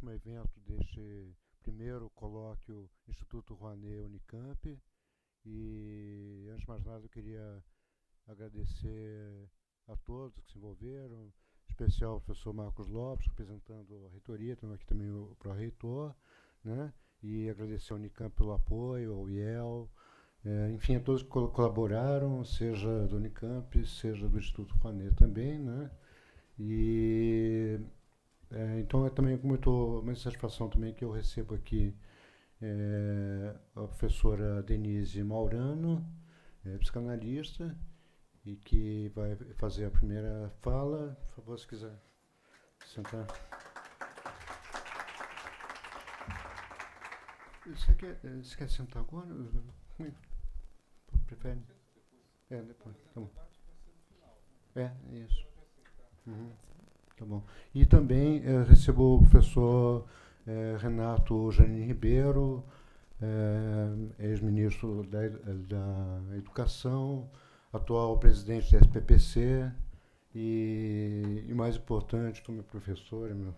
último evento deste primeiro colóquio Instituto Rouanet Unicamp. E, antes de mais nada, eu queria agradecer a todos que se envolveram, em especial o professor Marcos Lopes, representando a reitoria, estamos aqui também o pró-reitor, né? E agradecer ao Unicamp pelo apoio, ao IEL, enfim, a todos que colaboraram, seja do Unicamp, seja do Instituto Rouanet também, né? E então é também com muita satisfação também que eu recebo aqui a professora Denise Maurano, psicanalista, e que vai fazer a primeira fala. Por favor, se quiser sentar. Você quer sentar agora? Prefere? Depois. Tá bom. Isso. Uhum. Tá bom. E também recebo o professor Renato Janine Ribeiro, ex-ministro da Educação, atual presidente da SPPC e mais importante, como professor, meu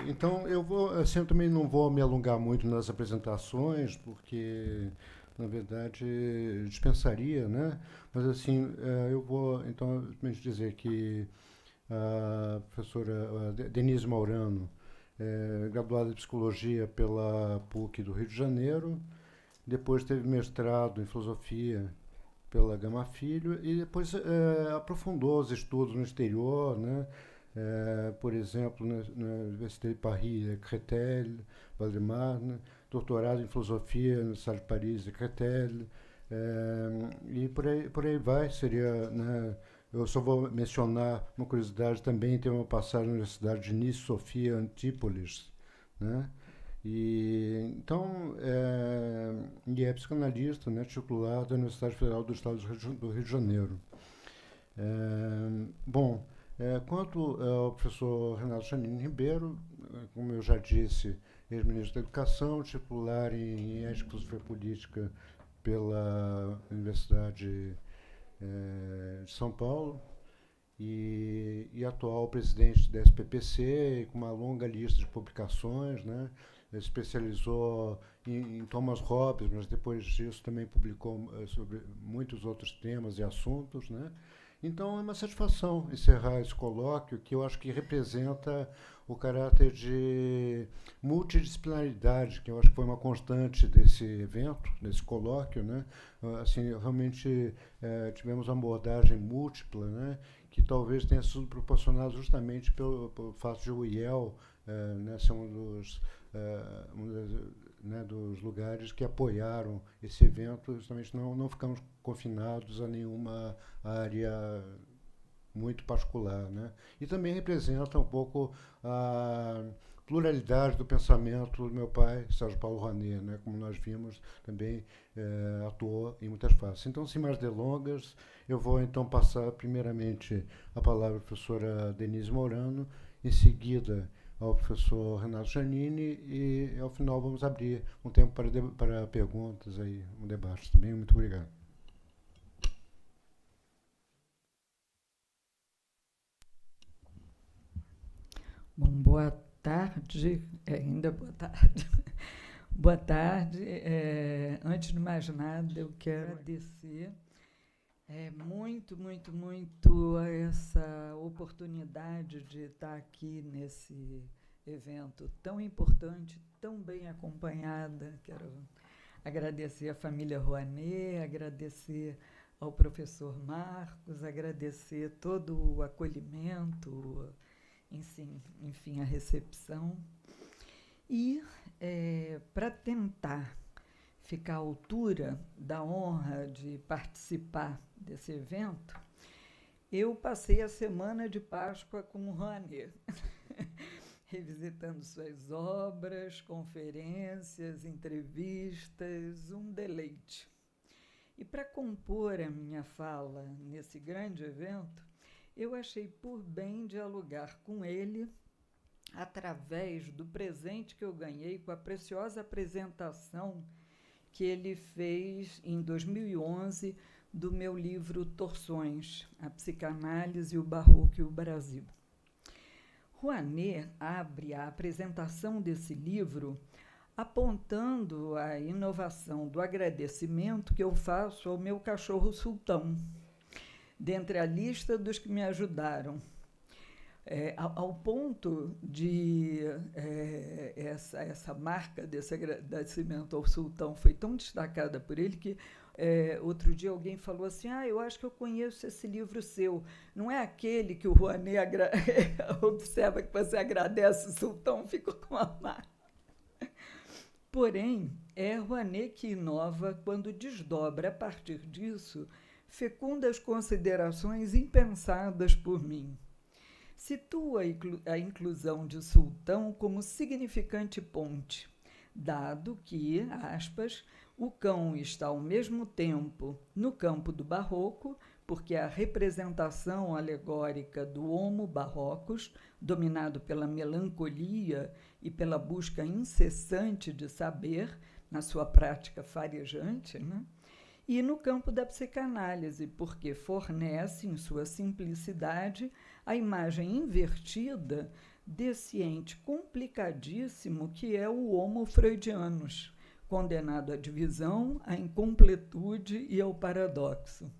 então eu vou, assim, eu também não vou me alongar muito nas apresentações, porque na verdade dispensaria, né? Mas assim, eu vou então dizer que a professora Denise Maurano, graduada em Psicologia pela PUC do Rio de Janeiro, depois teve mestrado em Filosofia pela Gama Filho e depois aprofundou os estudos no exterior, né? Por exemplo, na Université de Paris, Créteil, Val-de-Marne, doutorado em Filosofia na Universidade de Paris, Créteil, e por aí vai, seria, né? Eu só vou mencionar uma curiosidade também, tem uma passagem na Universidade de Nice, Sofia, Antípolis, né? E, então, e é psicanalista, né, titular da Universidade Federal do Estado do Rio de Janeiro. Bom, quanto ao professor Renato Janine Ribeiro, como eu já disse, ex-ministro da Educação, titular em Ética e Filosofia Política pela Universidade de São Paulo, e atual presidente da SPPC, com uma longa lista de publicações, né? Ele especializou em Thomas Hobbes, mas depois disso também publicou sobre muitos outros temas e assuntos, né? Então é uma satisfação encerrar esse colóquio, que eu acho que representa o caráter de multidisciplinaridade, que eu acho que foi uma constante desse evento, desse colóquio, né? Assim, realmente tivemos uma abordagem múltipla, né? Que talvez tenha sido proporcionado justamente pelo fato de o IEL né, ser dos lugares que apoiaram esse evento. Justamente não ficamos confinados a nenhuma área muito particular, né? E também representa um pouco a pluralidade do pensamento do meu pai, Sérgio Paulo Rouanet, né? Como nós vimos, também atuou em muitas faces. Então, sem mais delongas, eu vou então passar primeiramente a palavra à professora Denise Maurano, em seguida ao professor Renato Janine e ao final vamos abrir um tempo para perguntas, aí, um debate também. Muito obrigado. Bom, boa tarde, ainda boa tarde. Boa tarde. Antes de mais nada, eu quero agradecer muito a essa oportunidade de estar aqui nesse evento tão importante, tão bem acompanhada. Quero agradecer à família Rouanet, agradecer ao professor Marcos, agradecer todo o acolhimento, enfim, a recepção. E, para tentar ficar à altura da honra de participar desse evento, eu passei a semana de Páscoa com o Rouanet, revisitando suas obras, conferências, entrevistas, um deleite. E para compor a minha fala nesse grande evento, eu achei por bem dialogar com ele através do presente que eu ganhei com a preciosa apresentação que ele fez em 2011 do meu livro Torções, a Psicanálise, o Barroco e o Brasil. Rouanet abre a apresentação desse livro apontando a inovação do agradecimento que eu faço ao meu cachorro Sultão, dentre a lista dos que me ajudaram, ao ponto de essa marca desse agradecimento ao Sultão foi tão destacada por ele que outro dia alguém falou assim, eu acho que eu conheço esse livro seu, não é aquele que o Rouanet observa que você agradece o Sultão, ficou com a marca. Porém, é Rouanet que inova quando desdobra, a partir disso, fecundas considerações impensadas por mim. Situa a inclusão de Sultão como significante ponte, dado que, aspas, o cão está ao mesmo tempo no campo do barroco, porque a representação alegórica do homo barrocus, dominado pela melancolia e pela busca incessante de saber, na sua prática farejante, né? E no campo da psicanálise, porque fornece, em sua simplicidade, a imagem invertida desse ente complicadíssimo que é o homo freudianus, condenado à divisão, à incompletude e ao paradoxo.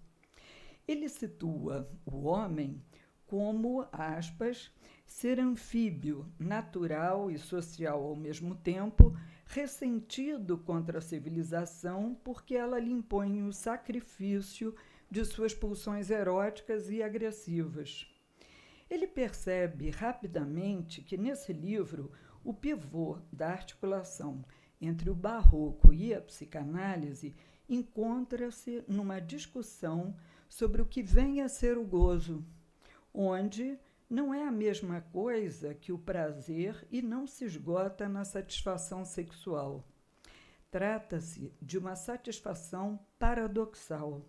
Ele situa o homem como, aspas, ser anfíbio, natural e social ao mesmo tempo, ressentido contra a civilização porque ela lhe impõe o sacrifício de suas pulsões eróticas e agressivas. Ele percebe rapidamente que, nesse livro, o pivô da articulação entre o barroco e a psicanálise encontra-se numa discussão sobre o que vem a ser o gozo, onde não é a mesma coisa que o prazer e não se esgota na satisfação sexual. Trata-se de uma satisfação paradoxal.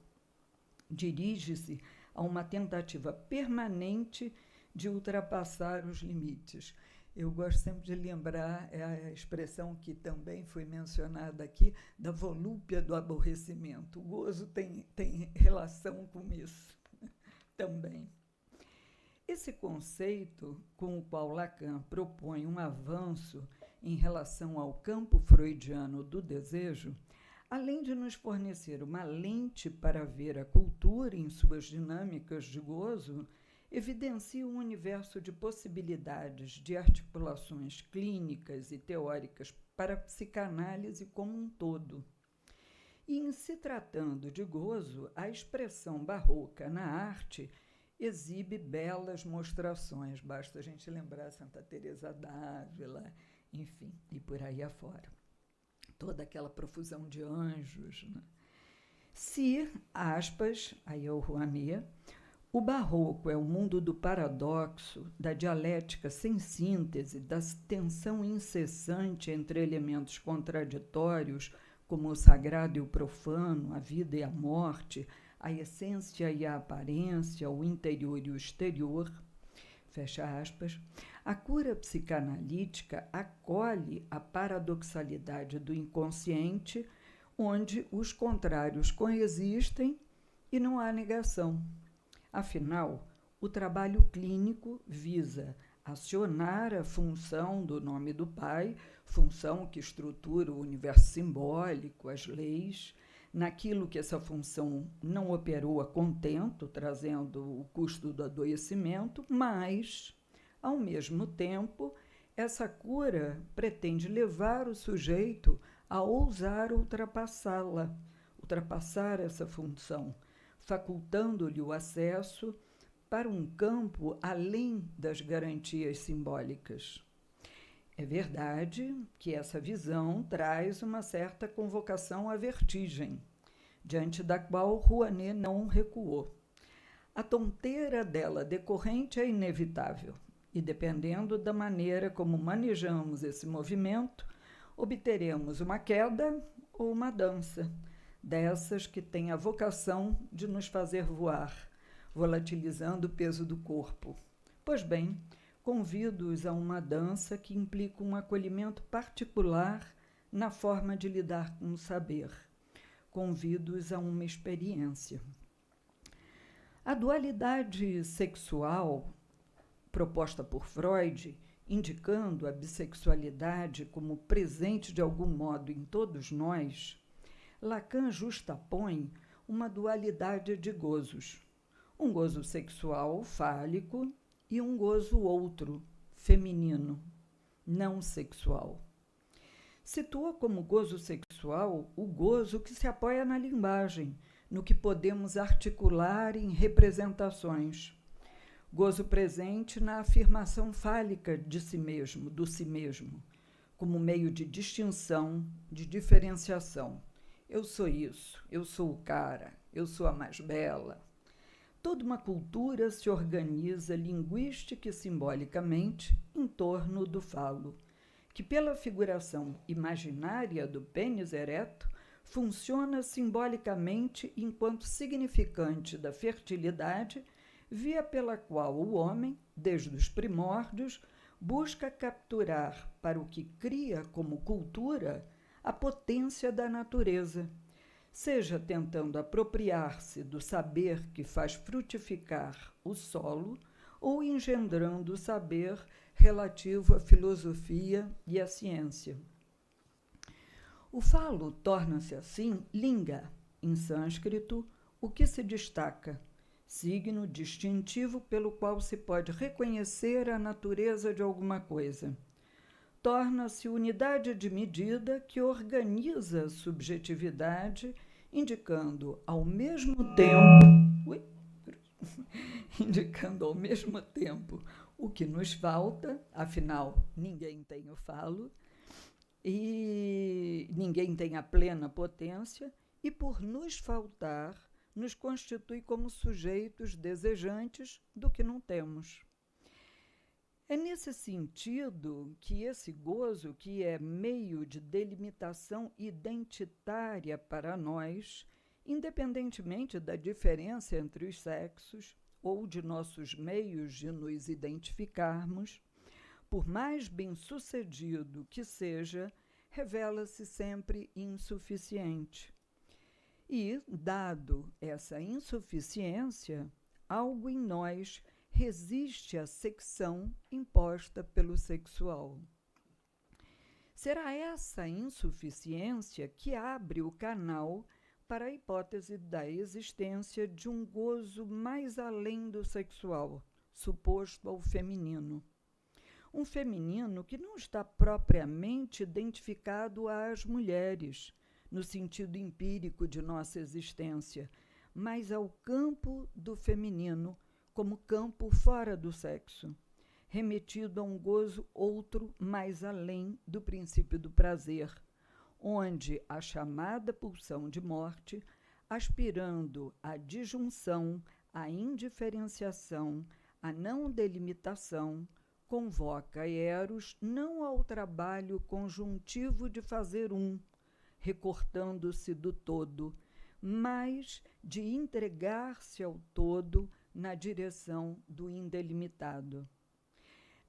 Dirige-se a uma tentativa permanente de ultrapassar os limites. Eu gosto sempre de lembrar a expressão que também foi mencionada aqui, da volúpia do aborrecimento. O gozo tem relação com isso também. Esse conceito, com o qual Lacan propõe um avanço em relação ao campo freudiano do desejo, além de nos fornecer uma lente para ver a cultura em suas dinâmicas de gozo, evidencia um universo de possibilidades de articulações clínicas e teóricas para a psicanálise como um todo. E, em se tratando de gozo, a expressão barroca na arte exibe belas mostrações, basta a gente lembrar Santa Teresa d'Ávila, enfim, e por aí afora. Toda aquela profusão de anjos, né? Se, aspas, aí é o Rouanet, o barroco é o mundo do paradoxo, da dialética sem síntese, da tensão incessante entre elementos contraditórios, como o sagrado e o profano, a vida e a morte, a essência e a aparência, o interior e o exterior, fecha aspas, a cura psicanalítica acolhe a paradoxalidade do inconsciente, onde os contrários coexistem e não há negação. Afinal, o trabalho clínico visa acionar a função do nome do Pai, função que estrutura o universo simbólico, as leis, naquilo que essa função não operou a contento, trazendo o custo do adoecimento, mas, ao mesmo tempo, essa cura pretende levar o sujeito a ousar ultrapassá-la, ultrapassar essa função, facultando-lhe o acesso para um campo além das garantias simbólicas. É verdade que essa visão traz uma certa convocação à vertigem, diante da qual Rouanet não recuou. A tonteira dela decorrente é inevitável, e dependendo da maneira como manejamos esse movimento, obteremos uma queda ou uma dança, dessas que têm a vocação de nos fazer voar, volatilizando o peso do corpo. Pois bem, convido-os a uma dança que implica um acolhimento particular na forma de lidar com o saber, convidos a uma experiência. A dualidade sexual proposta por Freud, indicando a bissexualidade como presente de algum modo em todos nós, Lacan justapõe uma dualidade de gozos, um gozo sexual fálico e um gozo outro, feminino, não sexual. Situa como gozo sexual o gozo que se apoia na linguagem, no que podemos articular em representações. Gozo presente na afirmação fálica de si mesmo, do si mesmo, como meio de distinção, de diferenciação. Eu sou isso, eu sou o cara, eu sou a mais bela. Toda uma cultura se organiza linguística e simbolicamente em torno do falo, que pela figuração imaginária do pênis ereto funciona simbolicamente enquanto significante da fertilidade, via pela qual o homem, desde os primórdios, busca capturar para o que cria como cultura a potência da natureza, seja tentando apropriar-se do saber que faz frutificar o solo ou engendrando o saber relativo à filosofia e à ciência. O falo torna-se, assim, linga, em sânscrito, o que se destaca, signo distintivo pelo qual se pode reconhecer a natureza de alguma coisa. Torna-se unidade de medida que organiza a subjetividade, indicando ao mesmo tempo o que nos falta, afinal, ninguém tem o falo, e ninguém tem a plena potência, e por nos faltar, nos constitui como sujeitos desejantes do que não temos. É nesse sentido que esse gozo, que é meio de delimitação identitária para nós, independentemente da diferença entre os sexos ou de nossos meios de nos identificarmos, por mais bem-sucedido que seja, revela-se sempre insuficiente. E, dado essa insuficiência, algo em nós resiste à secção imposta pelo sexual. Será essa insuficiência que abre o canal para a hipótese da existência de um gozo mais além do sexual, suposto ao feminino. Um feminino que não está propriamente identificado às mulheres, no sentido empírico de nossa existência, mas ao campo do feminino, como campo fora do sexo, remetido a um gozo outro mais além do princípio do prazer, onde a chamada pulsão de morte, aspirando à disjunção, à indiferenciação, à não delimitação, convoca Eros não ao trabalho conjuntivo de fazer um, recortando-se do todo, mas de entregar-se ao todo na direção do indelimitado.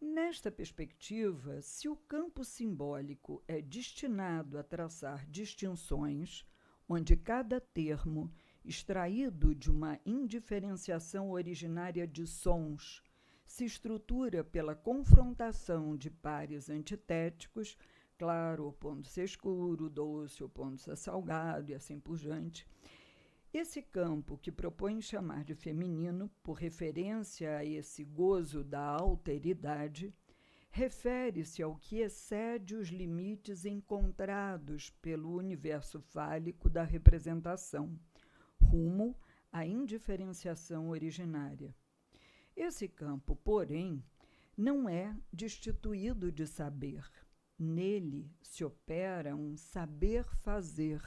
Nesta perspectiva, se o campo simbólico é destinado a traçar distinções, onde cada termo, extraído de uma indiferenciação originária de sons, se estrutura pela confrontação de pares antitéticos, claro opondo-se a escuro, doce opondo-se a salgado e assim por diante, esse campo, que propõe chamar de feminino, por referência a esse gozo da alteridade, refere-se ao que excede os limites encontrados pelo universo fálico da representação, rumo à indiferenciação originária. Esse campo, porém, não é destituído de saber. Nele se opera um saber-fazer,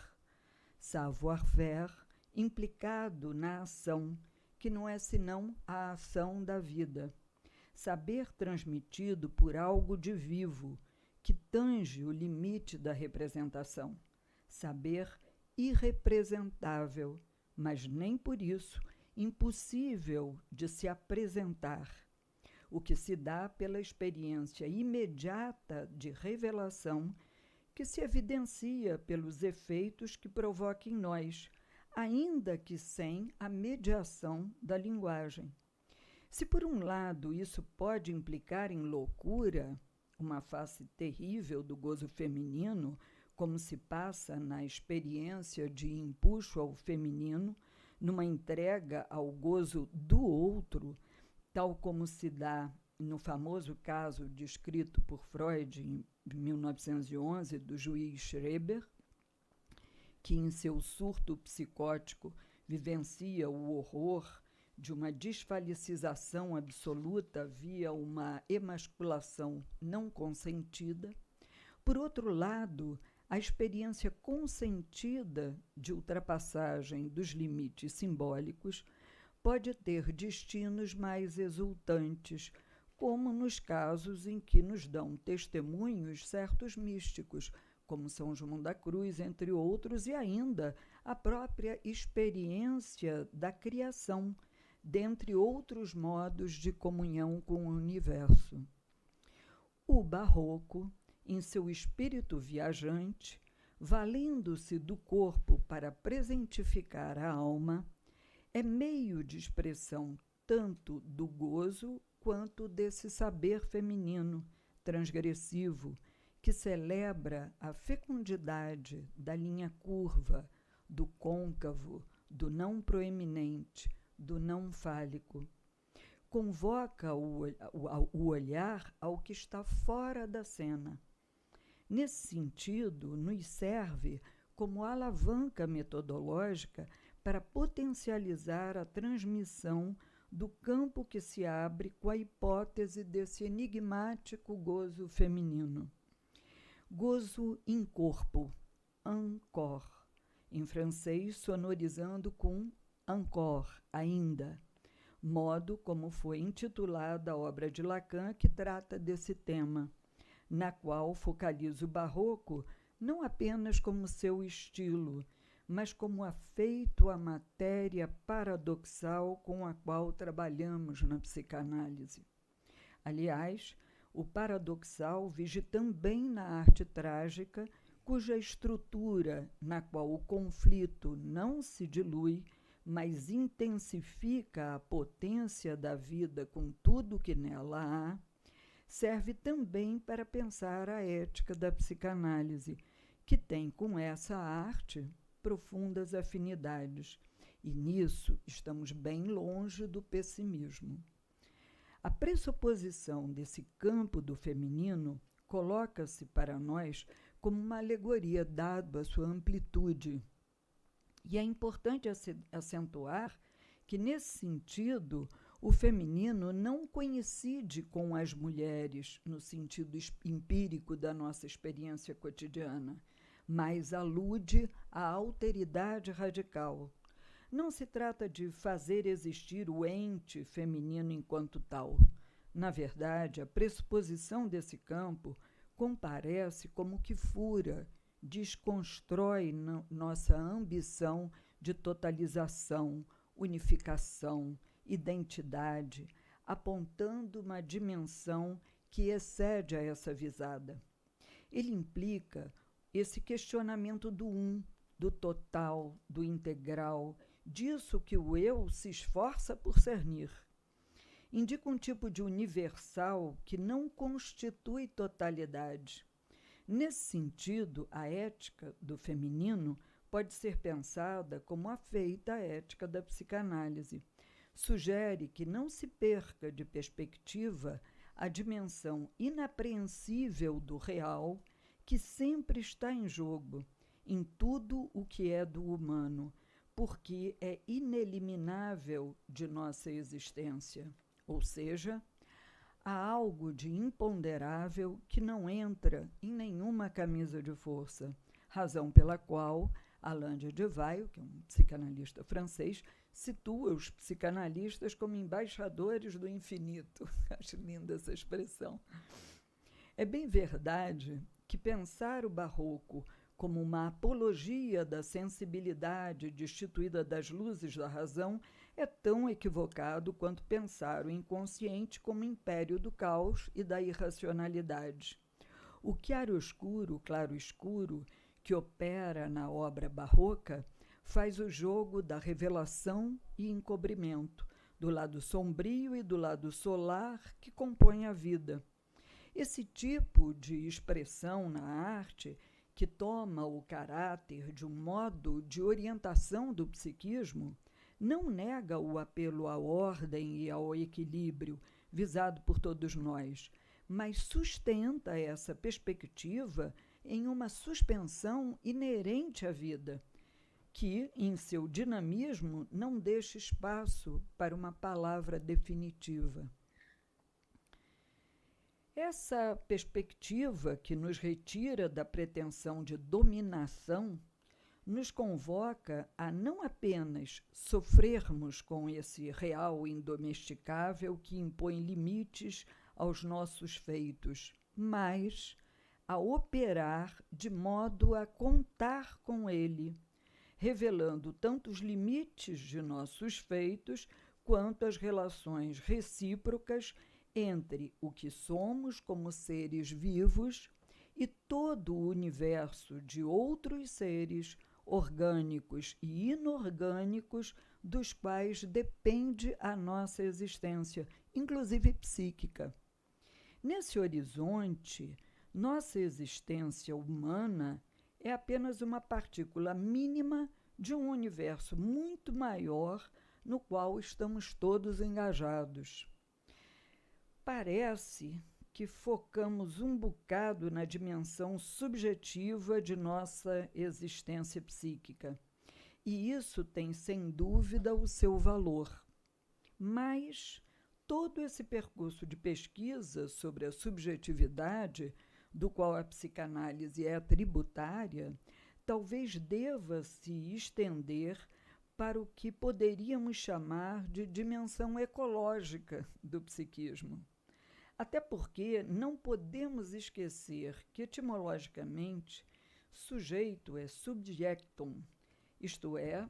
savoir-faire, implicado na ação, que não é senão a ação da vida. Saber transmitido por algo de vivo, que tange o limite da representação. Saber irrepresentável, mas nem por isso impossível de se apresentar, o que se dá pela experiência imediata de revelação que se evidencia pelos efeitos que provoca em nós, ainda que sem a mediação da linguagem. Se, por um lado, isso pode implicar em loucura, uma face terrível do gozo feminino, como se passa na experiência de empuxo ao feminino, numa entrega ao gozo do outro, tal como se dá no famoso caso descrito por Freud em 1911 do juiz Schreber, que em seu surto psicótico vivencia o horror de uma desfalicização absoluta via uma emasculação não consentida. Por outro lado, a experiência consentida de ultrapassagem dos limites simbólicos pode ter destinos mais exultantes, como nos casos em que nos dão testemunhos certos místicos, como São João da Cruz, entre outros, e ainda a própria experiência da criação, dentre outros modos de comunhão com o universo. O barroco, em seu espírito viajante, valendo-se do corpo para presentificar a alma, é meio de expressão tanto do gozo quanto desse saber feminino, transgressivo, que celebra a fecundidade da linha curva, do côncavo, do não proeminente, do não fálico. Convoca o olhar ao que está fora da cena. Nesse sentido, nos serve como alavanca metodológica para potencializar a transmissão do campo que se abre com a hipótese desse enigmático gozo feminino. Gozo in corpo, encore, em francês sonorizando com encore, ainda, modo como foi intitulada a obra de Lacan que trata desse tema, na qual focaliza o barroco não apenas como seu estilo, mas como afeito à matéria paradoxal com a qual trabalhamos na psicanálise. Aliás, o paradoxal vige também na arte trágica, cuja estrutura, na qual o conflito não se dilui, mas intensifica a potência da vida com tudo que nela há, serve também para pensar a ética da psicanálise, que tem com essa arte profundas afinidades, e nisso estamos bem longe do pessimismo. A pressuposição desse campo do feminino coloca-se para nós como uma alegoria dado a sua amplitude. E é importante acentuar que, nesse sentido, o feminino não coincide com as mulheres no sentido empírico da nossa experiência cotidiana, mas alude à alteridade radical. Não se trata de fazer existir o ente feminino enquanto tal. Na verdade, a pressuposição desse campo comparece como que fura, desconstrói nossa ambição de totalização, unificação, identidade, apontando uma dimensão que excede a essa visada. Ele implica esse questionamento do do total, do integral, disso que o eu se esforça por cernir. Indica um tipo de universal que não constitui totalidade. Nesse sentido, a ética do feminino pode ser pensada como afeita à ética da psicanálise. Sugere que não se perca de perspectiva a dimensão inapreensível do real que sempre está em jogo, em tudo o que é do humano, porque é ineliminável de nossa existência. Ou seja, há algo de imponderável que não entra em nenhuma camisa de força, razão pela qual Alain de Divaio, que é um psicanalista francês, situa os psicanalistas como embaixadores do infinito. Acho linda essa expressão. É bem verdade que pensar o barroco como uma apologia da sensibilidade destituída das luzes da razão é tão equivocado quanto pensar o inconsciente como império do caos e da irracionalidade. O claro-escuro, que opera na obra barroca, faz o jogo da revelação e encobrimento, do lado sombrio e do lado solar que compõe a vida. Esse tipo de expressão na arte, que toma o caráter de um modo de orientação do psiquismo, não nega o apelo à ordem e ao equilíbrio visado por todos nós, mas sustenta essa perspectiva em uma suspensão inerente à vida, que, em seu dinamismo, não deixa espaço para uma palavra definitiva. Essa perspectiva, que nos retira da pretensão de dominação, nos convoca a não apenas sofrermos com esse real indomesticável que impõe limites aos nossos feitos, mas a operar de modo a contar com ele, revelando tanto os limites de nossos feitos quanto as relações recíprocas entre o que somos como seres vivos e todo o universo de outros seres orgânicos e inorgânicos dos quais depende a nossa existência, inclusive psíquica. Nesse horizonte, nossa existência humana é apenas uma partícula mínima de um universo muito maior no qual estamos todos engajados. Parece que focamos um bocado na dimensão subjetiva de nossa existência psíquica, e isso tem, sem dúvida, o seu valor. Mas todo esse percurso de pesquisa sobre a subjetividade, do qual a psicanálise é tributária, talvez deva se estender para o que poderíamos chamar de dimensão ecológica do psiquismo. Até porque não podemos esquecer que, etimologicamente, sujeito é subjectum, isto é,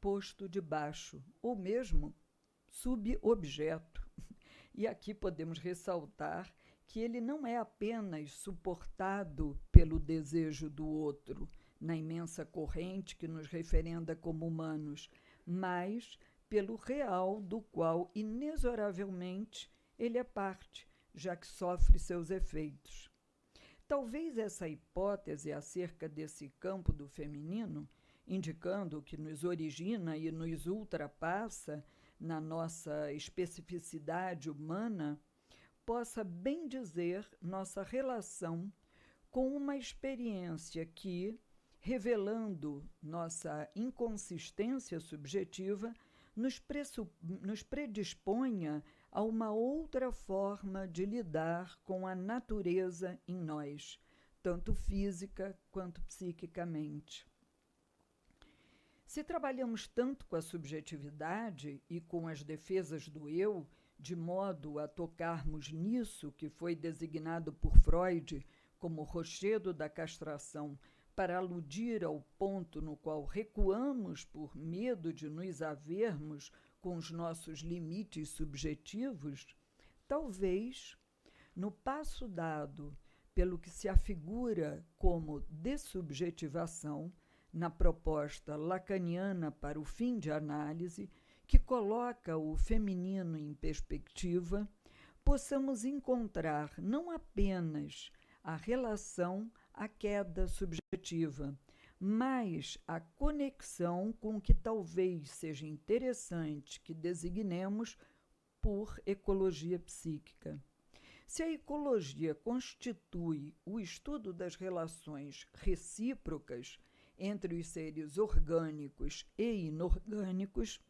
posto de baixo, ou mesmo subobjeto. E aqui podemos ressaltar que ele não é apenas suportado pelo desejo do outro, na imensa corrente que nos referenda como humanos, mas pelo real do qual, inexoravelmente, ele é parte, já que sofre seus efeitos. Talvez essa hipótese acerca desse campo do feminino, indicando que nos origina e nos ultrapassa na nossa especificidade humana, possa bem dizer nossa relação com uma experiência que, revelando nossa inconsistência subjetiva, nos predisponha a uma outra forma de lidar com a natureza em nós, tanto física quanto psiquicamente. Se trabalhamos tanto com a subjetividade e com as defesas do eu, de modo a tocarmos nisso que foi designado por Freud como rochedo da castração, para aludir ao ponto no qual recuamos por medo de nos havermos com os nossos limites subjetivos, talvez, no passo dado pelo que se afigura como dessubjetivação, na proposta lacaniana para o fim de análise, que coloca o feminino em perspectiva, possamos encontrar não apenas a relação à queda subjetiva, mas a conexão com o que talvez seja interessante que designemos por ecologia psíquica. Se a ecologia constitui o estudo das relações recíprocas entre os seres orgânicos e inorgânicos,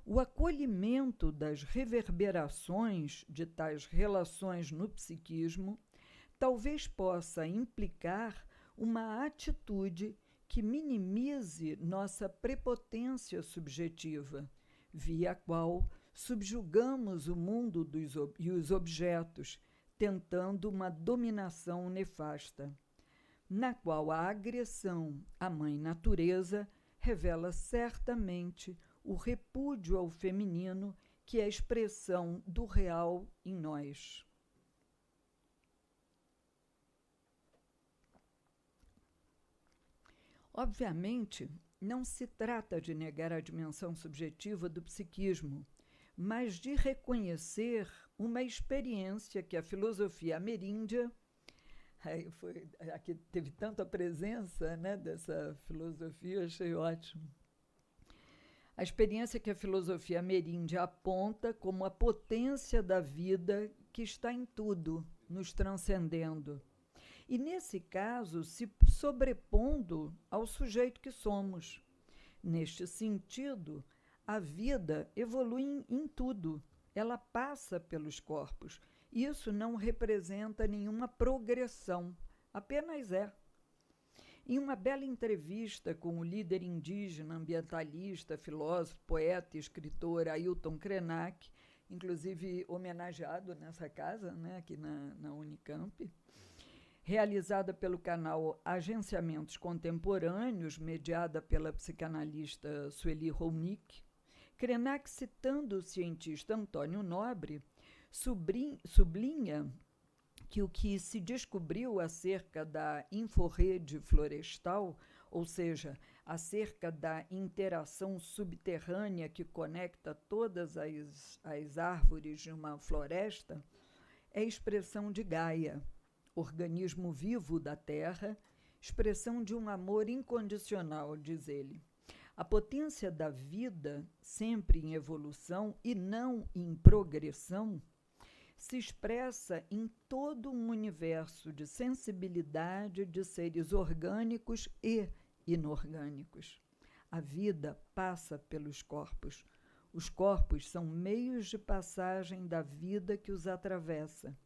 o acolhimento das reverberações de tais relações no psiquismo talvez possa implicar uma atitude que minimize nossa prepotência subjetiva, via a qual subjugamos o mundo e os objetos, tentando uma dominação nefasta, na qual a agressão à mãe natureza revela certamente o repúdio ao feminino, que é a expressão do real em nós. Obviamente, não se trata de negar a dimensão subjetiva do psiquismo, mas de reconhecer uma experiência que a filosofia ameríndia, aqui teve tanta presença, né, dessa filosofia, achei ótimo. A experiência que a filosofia ameríndia aponta como a potência da vida que está em tudo, nos transcendendo. E, nesse caso, se sobrepondo ao sujeito que somos. Neste sentido, a vida evolui em tudo, ela passa pelos corpos. Isso não representa nenhuma progressão, apenas é. Em uma bela entrevista com o líder indígena, ambientalista, filósofo, poeta e escritor Ailton Krenak, inclusive homenageado nessa casa, né, aqui na Unicamp, realizada pelo canal Agenciamentos Contemporâneos, mediada pela psicanalista Sueli Rounik, Krenak, citando o cientista Antônio Nobre, sublinha que o que se descobriu acerca da inforrede florestal, ou seja, acerca da interação subterrânea que conecta todas as árvores de uma floresta, é expressão de Gaia, organismo vivo da Terra, expressão de um amor incondicional, diz ele. A potência da vida, sempre em evolução e não em progressão, se expressa em todo um universo de sensibilidade de seres orgânicos e inorgânicos. A vida passa pelos corpos. Os corpos são meios de passagem da vida que os atravessa.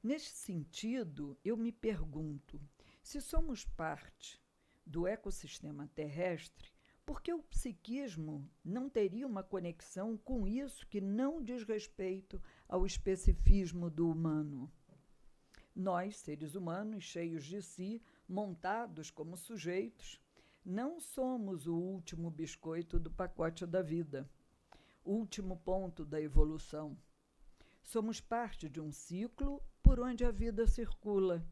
Neste sentido, eu me pergunto, se somos parte do ecossistema terrestre, por que o psiquismo não teria uma conexão com isso que não diz respeito ao especificismo do humano? Nós, seres humanos, cheios de si, montados como sujeitos, não somos o último biscoito do pacote da vida, último ponto da evolução. Somos parte de um ciclo por onde a vida circula,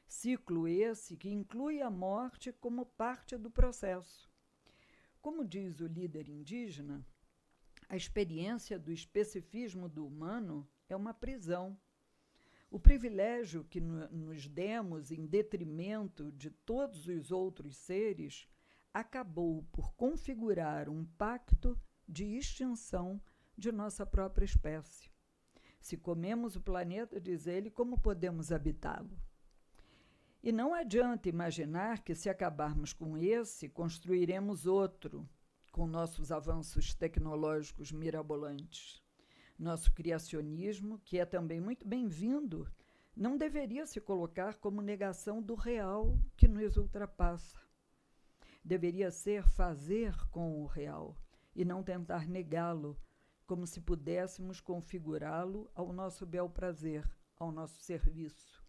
ciclo esse que inclui a morte como parte do processo. Como diz o líder indígena, a experiência do especificismo do humano é uma prisão. O privilégio que nos demos em detrimento de todos os outros seres acabou por configurar um pacto de extinção de nossa própria espécie. Se comemos o planeta, diz ele, como podemos habitá-lo? E não adianta imaginar que, se acabarmos com esse, construiremos outro, com nossos avanços tecnológicos mirabolantes. Nosso criacionismo, que é também muito bem-vindo, não deveria se colocar como negação do real que nos ultrapassa. Deveria ser fazer com o real e não tentar negá-lo, como se pudéssemos configurá-lo ao nosso bel prazer, ao nosso serviço.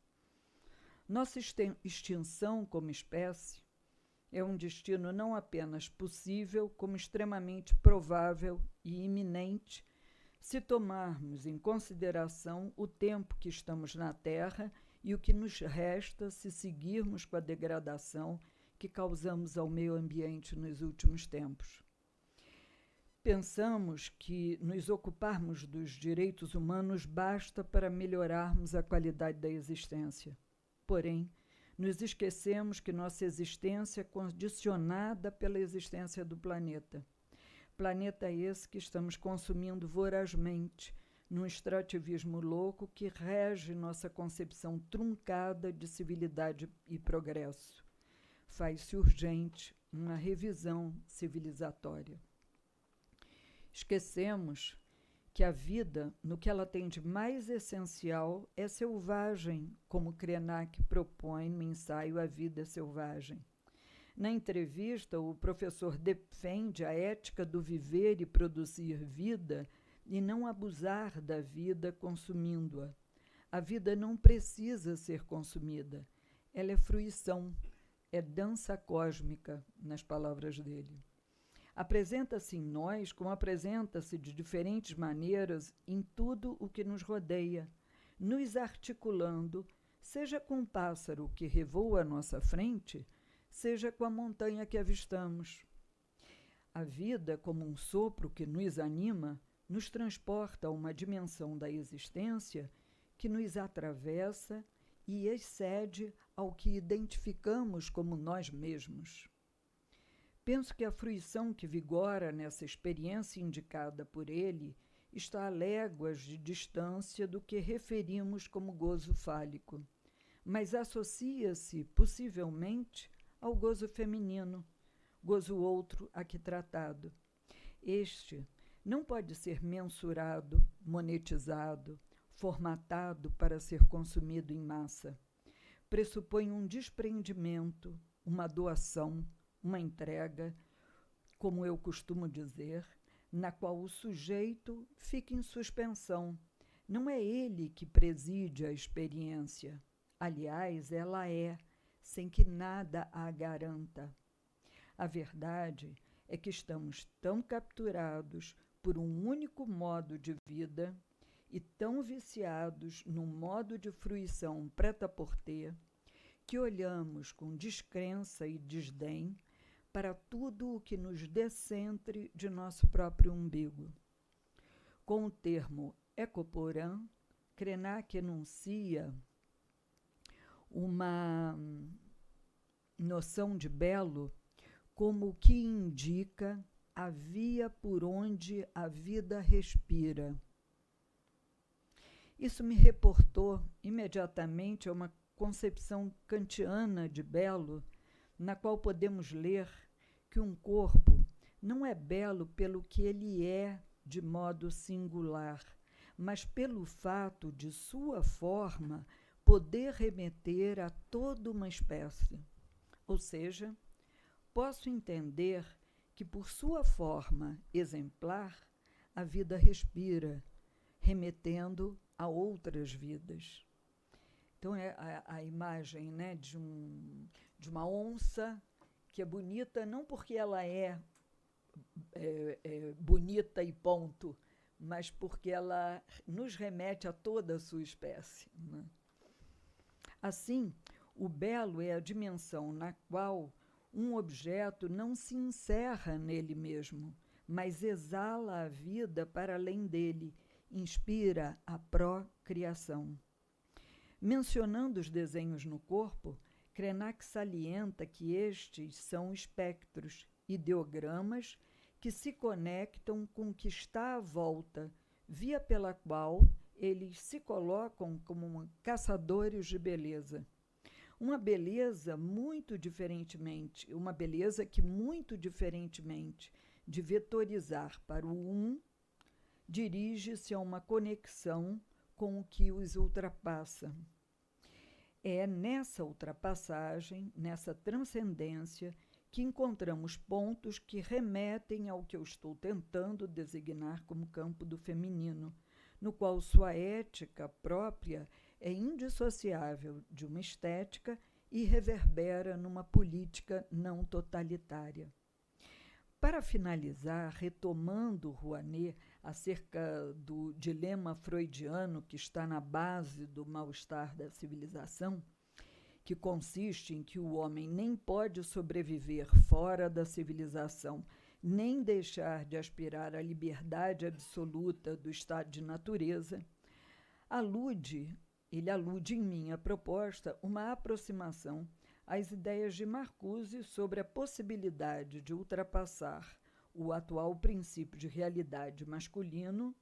Nossa extinção como espécie é um destino não apenas possível, como extremamente provável e iminente, se tomarmos em consideração o tempo que estamos na Terra e o que nos resta se seguirmos com a degradação que causamos ao meio ambiente nos últimos tempos. Pensamos que nos ocuparmos dos direitos humanos basta para melhorarmos a qualidade da existência. Porém, nos esquecemos que nossa existência é condicionada pela existência do planeta. Planeta esse que estamos consumindo vorazmente, num extrativismo louco que rege nossa concepção truncada de civilidade e progresso. Faz-se urgente uma revisão civilizatória. Esquecemos que a vida, no que ela tem de mais essencial, é selvagem, como Krenak propõe no ensaio A Vida é Selvagem. Na entrevista, o professor defende a ética do viver e produzir vida e não abusar da vida consumindo-a. A vida não precisa ser consumida, ela é fruição, é dança cósmica, nas palavras dele. Apresenta-se em nós como apresenta-se de diferentes maneiras em tudo o que nos rodeia, nos articulando, seja com um pássaro que revoa à nossa frente, seja com a montanha que avistamos. A vida, como um sopro que nos anima, nos transporta a uma dimensão da existência que nos atravessa e excede ao que identificamos como nós mesmos. Penso que a fruição que vigora nessa experiência indicada por ele está a léguas de distância do que referimos como gozo fálico, mas associa-se, possivelmente, ao gozo feminino, gozo outro aqui tratado. Este não pode ser mensurado, monetizado, formatado para ser consumido em massa. Pressupõe um desprendimento, uma doação, uma entrega, como eu costumo dizer, na qual o sujeito fica em suspensão. Não é ele que preside a experiência. Aliás, ela é, sem que nada a garanta. A verdade é que estamos tão capturados por um único modo de vida e tão viciados num modo de fruição prêt-à-porter que olhamos com descrença e desdém para tudo o que nos descentre de nosso próprio umbigo. Com o termo ecoporã, Krenak enuncia uma noção de belo como o que indica a via por onde a vida respira. Isso me reportou imediatamente a uma concepção kantiana de belo, na qual podemos ler que um corpo não é belo pelo que ele é de modo singular, mas pelo fato de sua forma poder remeter a toda uma espécie. Ou seja, posso entender que por sua forma exemplar, a vida respira, remetendo a outras vidas. Então, é a imagem, né, de uma onça que é bonita não porque ela é bonita e ponto, mas porque ela nos remete a toda a sua espécie, né? Assim, o belo é a dimensão na qual um objeto não se encerra nele mesmo, mas exala a vida para além dele, inspira a procriação. Mencionando os desenhos no corpo, Krenak salienta que estes são espectros, ideogramas que se conectam com o que está à volta, via pela qual eles se colocam como caçadores de beleza. Uma beleza que muito diferentemente de vetorizar para o um, dirige-se a uma conexão com o que os ultrapassa. É nessa ultrapassagem, nessa transcendência, que encontramos pontos que remetem ao que eu estou tentando designar como campo do feminino, no qual sua ética própria é indissociável de uma estética e reverbera numa política não totalitária. Para finalizar, retomando Rouanet acerca do dilema freudiano que está na base do mal-estar da civilização, que consiste em que o homem nem pode sobreviver fora da civilização, nem deixar de aspirar à liberdade absoluta do estado de natureza, ele alude em minha proposta uma aproximação às ideias de Marcuse sobre a possibilidade de ultrapassar o atual princípio de realidade masculino,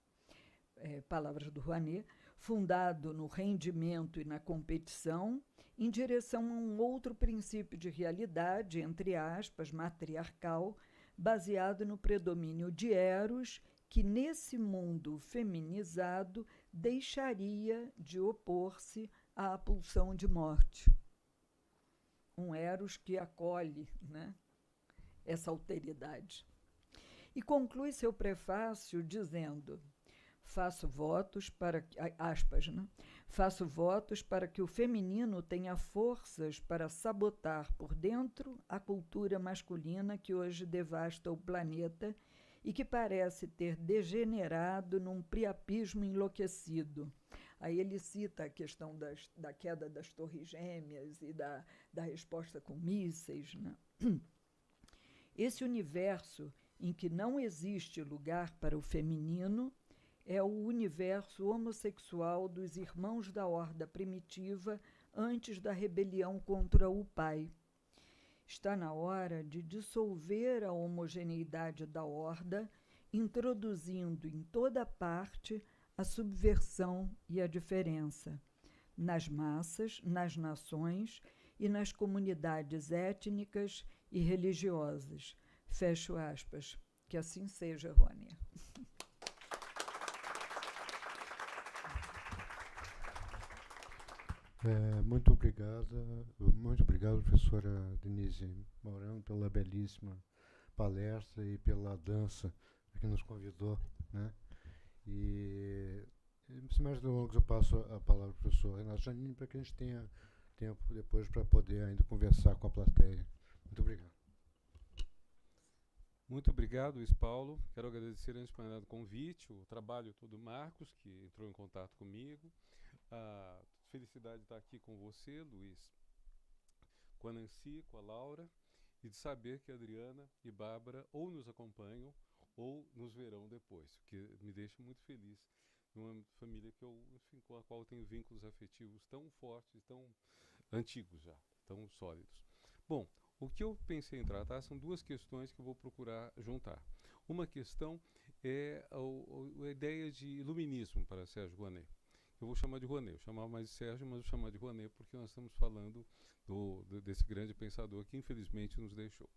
palavras do Rouanet, fundado no rendimento e na competição, em direção a um outro princípio de realidade, entre aspas, matriarcal, baseado no predomínio de Eros, que nesse mundo feminizado deixaria de opor-se à pulsão de morte. Um Eros que acolhe, né, essa alteridade. E conclui seu prefácio dizendo: faço votos para que o feminino tenha forças para sabotar por dentro a cultura masculina que hoje devasta o planeta e que parece ter degenerado num priapismo enlouquecido, Aí ele cita a questão da queda das torres gêmeas e da resposta com mísseis, né? Esse universo em que não existe lugar para o feminino é o universo homossexual dos irmãos da horda primitiva antes da rebelião contra o pai. Está na hora de dissolver a homogeneidade da horda, introduzindo em toda parte a subversão e a diferença, nas massas, nas nações e nas comunidades étnicas e religiosas. Fecho aspas. Que assim seja, Rônia. Muito obrigado, professora Denise Mourão, pela belíssima palestra e pela dança que nos convidou, né? E, sem mais delongas, eu passo a palavra ao professor Renato Janine para que a gente tenha tempo depois para poder ainda conversar com a plateia. Muito obrigado. Muito obrigado, Luiz Paulo. Quero agradecer antes de mais o convite, o trabalho todo do Marcos, que entrou em contato comigo. A felicidade de estar aqui com você, Luiz, com a Nancy, com a Laura, e de saber que a Adriana e Bárbara ou nos acompanham ou nos verão depois, o que me deixa muito feliz numa família que enfim, com a qual eu tenho vínculos afetivos tão fortes, tão antigos já, tão sólidos. Bom, o que eu pensei em tratar são duas questões que eu vou procurar juntar. Uma questão é a ideia de iluminismo para Sérgio Rouanet. Eu vou chamar de Rouanet, eu chamava mais de Sérgio, mas vou chamar de Rouanet porque nós estamos falando desse grande pensador que infelizmente nos deixou.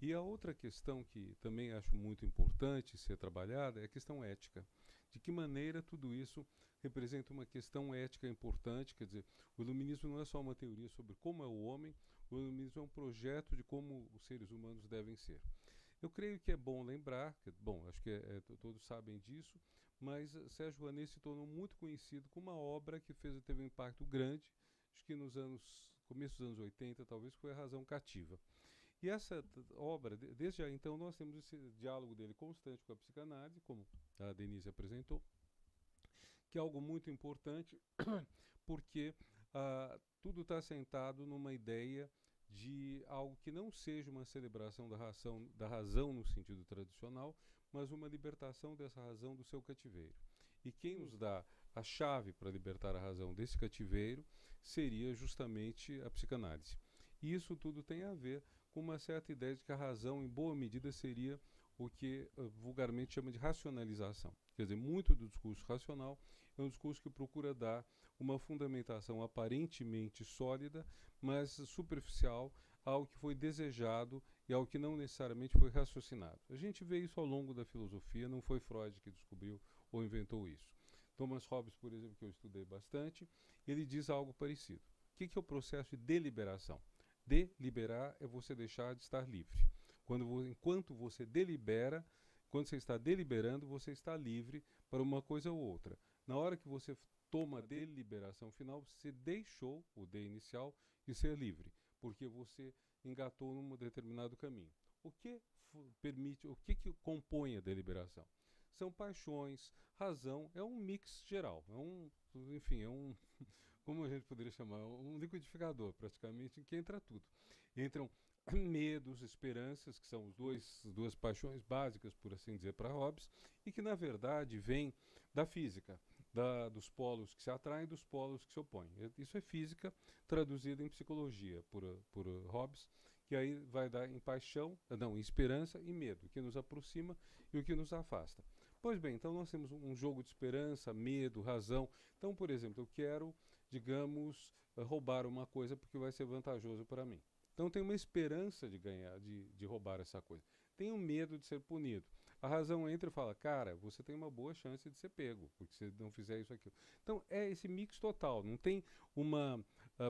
E a outra questão que também acho muito importante ser trabalhada é a questão ética. De que maneira tudo isso representa uma questão ética importante, quer dizer, o iluminismo não é só uma teoria sobre como é o homem, o iluminismo é um projeto de como os seres humanos devem ser. Eu creio que é bom lembrar, acho que todos sabem disso, mas Sérgio Rouanet se tornou muito conhecido com uma obra que teve um impacto grande, acho que começo dos anos 80, talvez, foi A Razão Cativa. E essa obra, desde então, nós temos esse diálogo dele constante com a psicanálise, como a Denise apresentou, que é algo muito importante, porque tudo está assentado numa ideia de algo que não seja uma celebração da razão no sentido tradicional, mas uma libertação dessa razão do seu cativeiro. E quem nos dá a chave para libertar a razão desse cativeiro seria justamente a psicanálise. E isso tudo tem a ver com uma certa ideia de que a razão, em boa medida, seria o que vulgarmente chama de racionalização. Quer dizer, muito do discurso racional é um discurso que procura dar uma fundamentação aparentemente sólida, mas superficial, ao que foi desejado e ao que não necessariamente foi raciocinado. A gente vê isso ao longo da filosofia, não foi Freud que descobriu ou inventou isso. Thomas Hobbes, por exemplo, que eu estudei bastante, ele diz algo parecido. O que é o processo de deliberação? Deliberar é você deixar de estar livre. Enquanto você delibera, quando você está deliberando, você está livre para uma coisa ou outra. Na hora que você toma a deliberação final, você deixou o D inicial de ser livre, porque você engatou num determinado caminho. O que compõe a deliberação? São paixões, razão, é um mix geral, como a gente poderia chamar, um liquidificador, praticamente, em que entra tudo. Entram medos, esperanças, que são as duas paixões básicas, por assim dizer, para Hobbes, e que, na verdade, vêm da física, dos polos que se atraem e dos polos que se opõem. Isso é física traduzida em psicologia por Hobbes, que aí vai dar em em esperança e medo, o que nos aproxima e o que nos afasta. Pois bem, então nós temos um jogo de esperança, medo, razão. Então, por exemplo, eu quero, digamos, roubar uma coisa porque vai ser vantajoso para mim. Então tem uma esperança de ganhar, de roubar essa coisa. Tem um medo de ser punido. A razão entra e fala, cara, você tem uma boa chance de ser pego, porque se não fizer isso aqui. Então é esse mix total. Não tem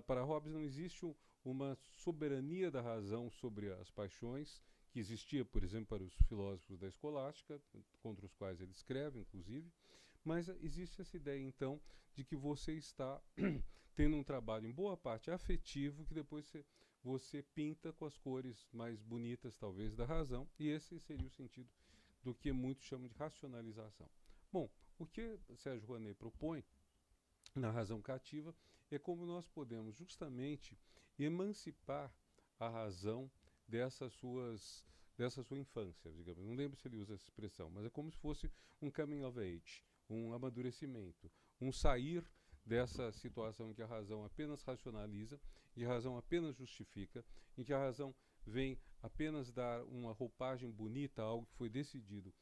para Hobbes não existe uma soberania da razão sobre as paixões, que existia, por exemplo, para os filósofos da escolástica, contra os quais ele escreve, inclusive, mas existe essa ideia, então, de que você está tendo um trabalho, em boa parte, afetivo, que depois você pinta com as cores mais bonitas, talvez, da razão, e esse seria o sentido do que muitos chamam de racionalização. Bom, o que Sérgio Rouanet propõe na razão cativa, é como nós podemos justamente emancipar a razão dessa sua infância, digamos. Não lembro se ele usa essa expressão, mas é como se fosse um coming of age, um amadurecimento, um sair dessa situação em que a razão apenas racionaliza, em que a razão apenas justifica, em que a razão vem apenas dar uma roupagem bonita a algo que foi decidido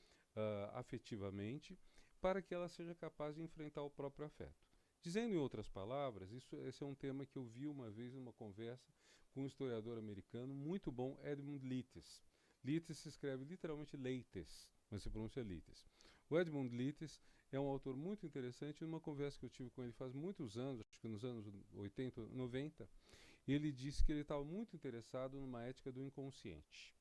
afetivamente, para que ela seja capaz de enfrentar o próprio afeto. Dizendo em outras palavras, esse é um tema que eu vi uma vez numa conversa com um historiador americano muito bom, Edmund Leatis. Leatis se escreve literalmente Leites, mas se pronuncia Leatis. O Edmund Leatis é um autor muito interessante. Numa conversa que eu tive com ele faz muitos anos, acho que nos anos 80, 90, ele disse que ele estava muito interessado numa ética do inconsciente.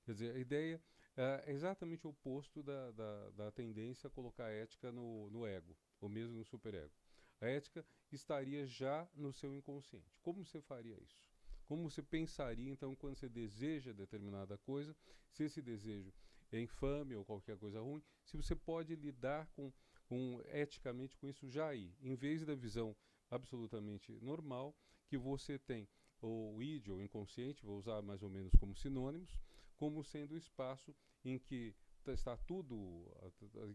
Quer dizer, a ideia é exatamente o oposto da tendência a colocar a ética no ego, ou mesmo no superego. A ética estaria já no seu inconsciente. Como você faria isso? Como você pensaria, então, quando você deseja determinada coisa, se esse desejo é infame ou qualquer coisa ruim, se você pode lidar eticamente com isso já aí, em vez da visão absolutamente normal que você tem, o id, ou inconsciente, vou usar mais ou menos como sinônimos, como sendo o espaço em que está tudo,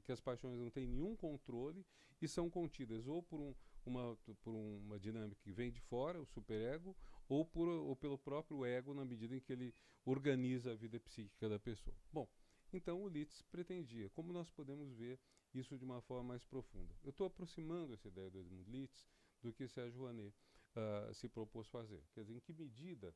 que as paixões não têm nenhum controle e são contidas ou por uma dinâmica que vem de fora, o superego, ou pelo próprio ego, na medida em que ele organiza a vida psíquica da pessoa. Bom, então o Leatis pretendia. Como nós podemos ver isso de uma forma mais profunda? Eu estou aproximando essa ideia do Edmund Leatis do que Sérgio Rouanet se propôs fazer. Quer dizer, em que medida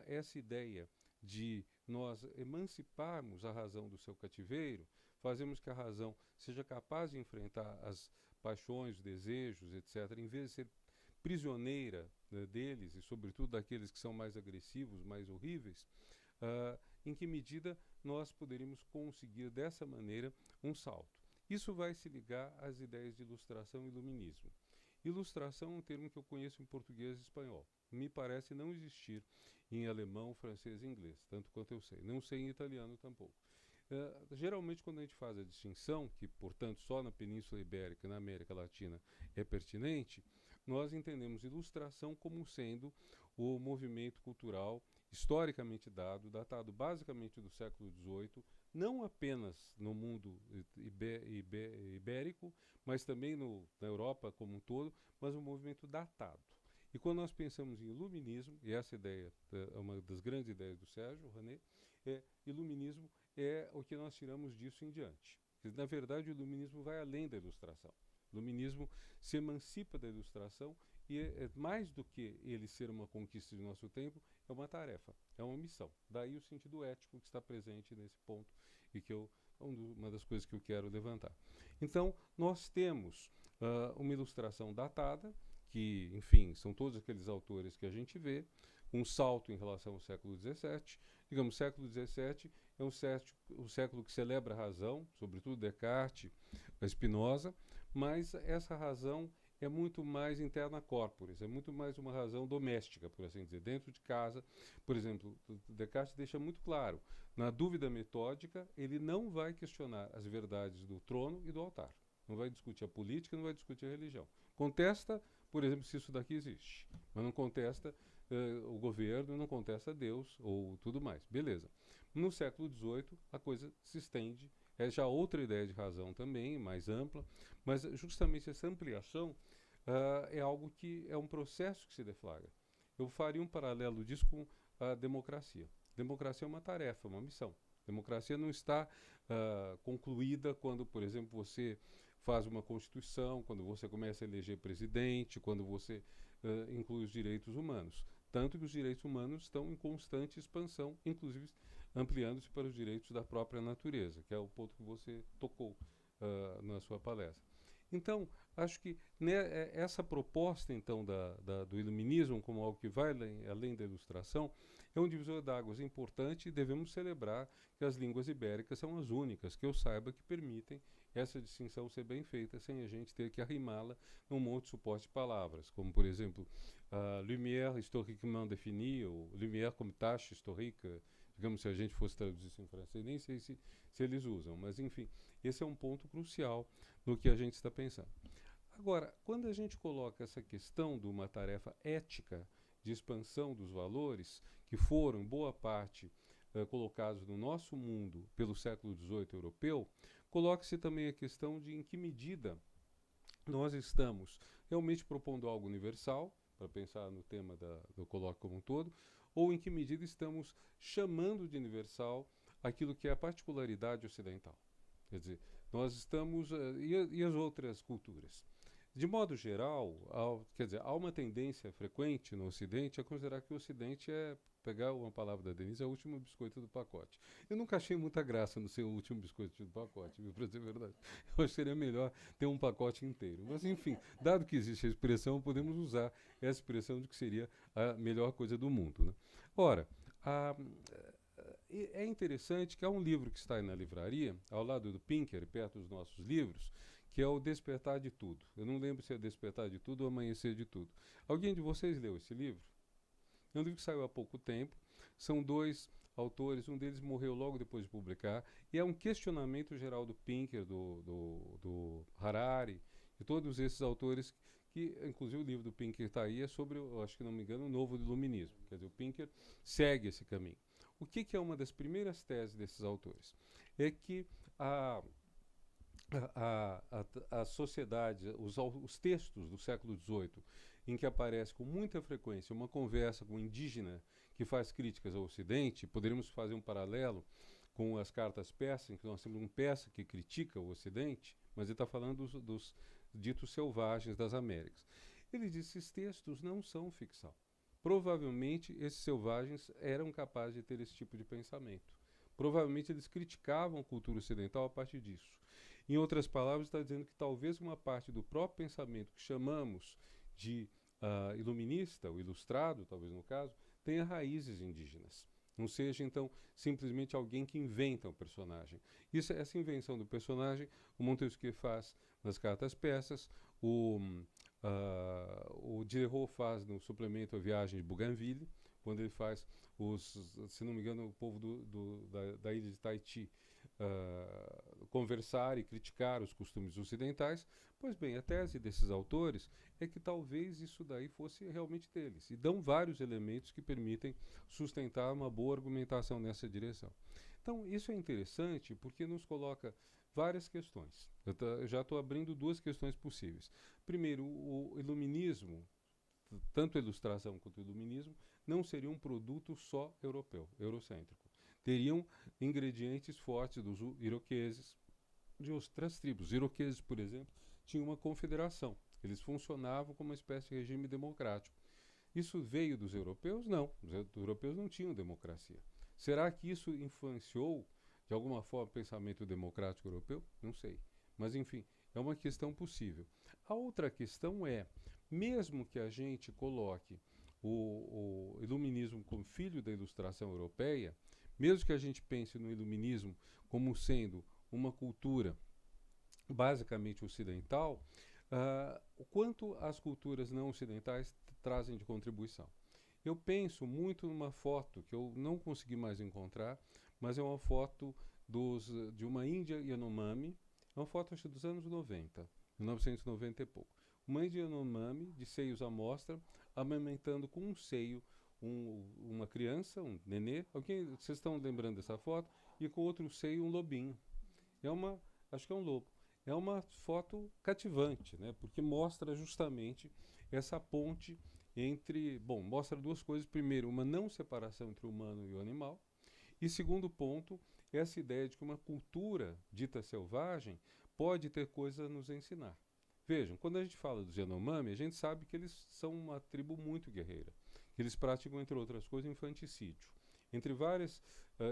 essa ideia de nós emanciparmos a razão do seu cativeiro, fazemos que a razão seja capaz de enfrentar as paixões, os desejos, etc., em vez de ser prisioneira deles, e sobretudo daqueles que são mais agressivos, mais horríveis, em que medida nós poderíamos conseguir dessa maneira um salto. Isso vai se ligar às ideias de ilustração e iluminismo. Ilustração é um termo que eu conheço em português e espanhol. Me parece não existir em alemão, francês e inglês, tanto quanto eu sei. Não sei em italiano tampouco. Geralmente, quando a gente faz a distinção, que, portanto, só na Península Ibérica e na América Latina é pertinente, nós entendemos ilustração como sendo o movimento cultural historicamente datado basicamente do século XVIII, não apenas no mundo ibérico, mas também na Europa como um todo, mas um movimento datado. E quando nós pensamos em iluminismo, e essa ideia é uma das grandes ideias do Sérgio Rouanet, iluminismo é o que nós tiramos disso em diante. Na verdade, o iluminismo vai além da ilustração. O iluminismo se emancipa da ilustração e mais do que ele ser uma conquista de nosso tempo, é uma tarefa, é uma missão. Daí o sentido ético que está presente nesse ponto e que uma das coisas que eu quero levantar. Então, nós temos uma ilustração datada, que, enfim, são todos aqueles autores que a gente vê, um salto em relação ao século XVII. Digamos, o século XVII é um século que celebra a razão, sobretudo Descartes, Spinoza, mas essa razão é muito mais interna corporis, é muito mais uma razão doméstica, por assim dizer, dentro de casa. Por exemplo, Descartes deixa muito claro, na dúvida metódica, ele não vai questionar as verdades do trono e do altar. Não vai discutir a política, não vai discutir a religião. Contesta, por exemplo, se isso daqui existe, mas não contesta o governo, não contesta Deus ou tudo mais. Beleza. No século XVIII, a coisa se estende, é já outra ideia de razão também, mais ampla, mas justamente essa ampliação é algo que é um processo que se deflagra. Eu faria um paralelo disso com a democracia. Democracia é uma tarefa, uma missão. Democracia não está concluída quando, por exemplo, você faz uma constituição, quando você começa a eleger presidente, quando você inclui os direitos humanos. Tanto que os direitos humanos estão em constante expansão, inclusive ampliando-se para os direitos da própria natureza, que é o ponto que você tocou na sua palestra. Então, acho que essa proposta então do iluminismo como algo que vai além da ilustração é um divisor d'águas importante e devemos celebrar que as línguas ibéricas são as únicas, que eu saiba, que permitem essa distinção ser bem feita sem a gente ter que arrimá-la num monte de suporte de palavras, como, por exemplo, Lumière historiquement définie, ou Lumière como tâche historique, digamos, se a gente fosse traduzir isso em francês, nem sei se eles usam, mas enfim, esse é um ponto crucial no que a gente está pensando. Agora, quando a gente coloca essa questão de uma tarefa ética de expansão dos valores, que foram, em boa parte, colocados no nosso mundo pelo século XVIII europeu, coloca-se também a questão de em que medida nós estamos realmente propondo algo universal, para pensar no tema do colóquio como um todo, ou em que medida estamos chamando de universal aquilo que é a particularidade ocidental. Quer dizer, nós estamos. E as outras culturas? De modo geral, quer dizer, há uma tendência frequente no Ocidente a considerar que o Ocidente é, pegar uma palavra da Denise, é o último biscoito do pacote. Eu nunca achei muita graça no ser o último biscoito do pacote, viu, para dizer a verdade. Eu acho que seria melhor ter um pacote inteiro. Mas, enfim, dado que existe a expressão, podemos usar essa expressão de que seria a melhor coisa do mundo, né? Ora, é interessante que há um livro que está aí na livraria, ao lado do Pinker, perto dos nossos livros, que é o Despertar de Tudo. Eu não lembro se é Despertar de Tudo ou Amanhecer de Tudo. Alguém de vocês leu esse livro? É um livro que saiu há pouco tempo. São dois autores, um deles morreu logo depois de publicar, e é um questionamento geral do Pinker, do Harari, de todos esses autores, que inclusive o livro do Pinker está aí, é sobre, eu acho que não me engano, o novo iluminismo. Quer dizer, o Pinker segue esse caminho. O que é uma das primeiras teses desses autores? É que a sociedade, os textos do século XVIII, em que aparece com muita frequência uma conversa com um indígena que faz críticas ao Ocidente, poderíamos fazer um paralelo com as cartas persas, em que nós temos um persa que critica o Ocidente, mas ele está falando dos ditos selvagens das Américas. Ele diz que esses textos não são ficção. Provavelmente esses selvagens eram capazes de ter esse tipo de pensamento. Provavelmente eles criticavam a cultura ocidental a partir disso. Em outras palavras, está dizendo que talvez uma parte do próprio pensamento que chamamos de iluminista, ou ilustrado, talvez no caso, tenha raízes indígenas. Não seja, então, simplesmente alguém que inventa um personagem. Essa invenção do personagem, o Montesquieu faz nas cartas persas, o Diderot faz no suplemento A Viagem de Bougainville, quando ele faz, se não me engano, o povo da ilha de Tahiti conversar e criticar os costumes ocidentais. Pois bem, a tese desses autores é que talvez isso daí fosse realmente deles, e dão vários elementos que permitem sustentar uma boa argumentação nessa direção. Então, isso é interessante porque nos coloca várias questões. Eu já estou abrindo duas questões possíveis. Primeiro, o iluminismo, tanto a ilustração quanto o iluminismo, não seria um produto só europeu, eurocêntrico. Teriam ingredientes fortes dos iroqueses, de outras tribos. Os iroqueses, por exemplo, tinham uma confederação. Eles funcionavam como uma espécie de regime democrático. Isso veio dos europeus? Não. Os europeus não tinham democracia. Será que isso influenciou, de alguma forma, o pensamento democrático europeu? Não sei. Mas, enfim, é uma questão possível. A outra questão é, mesmo que a gente coloque o iluminismo como filho da ilustração europeia, mesmo que a gente pense no iluminismo como sendo uma cultura basicamente ocidental, o quanto as culturas não ocidentais trazem de contribuição. Eu penso muito numa foto que eu não consegui mais encontrar, mas é uma foto de uma Índia Yanomami, é uma foto acho, dos anos 90, 1990 e pouco. Uma Índia Yanomami, de seios à mostra, amamentando com um seio uma criança, um nenê. Vocês estão lembrando dessa foto? E com outro seio um lobinho. Acho que é um lobo. É uma foto cativante, né? Porque mostra justamente essa ponte mostra duas coisas. Primeiro, uma não separação entre o humano e o animal. E segundo ponto, essa ideia de que uma cultura dita selvagem pode ter coisas a nos ensinar. Vejam, quando a gente fala dos Yanomami, a gente sabe que eles são uma tribo muito guerreira. Que eles praticam, entre outras coisas, infanticídio. Entre várias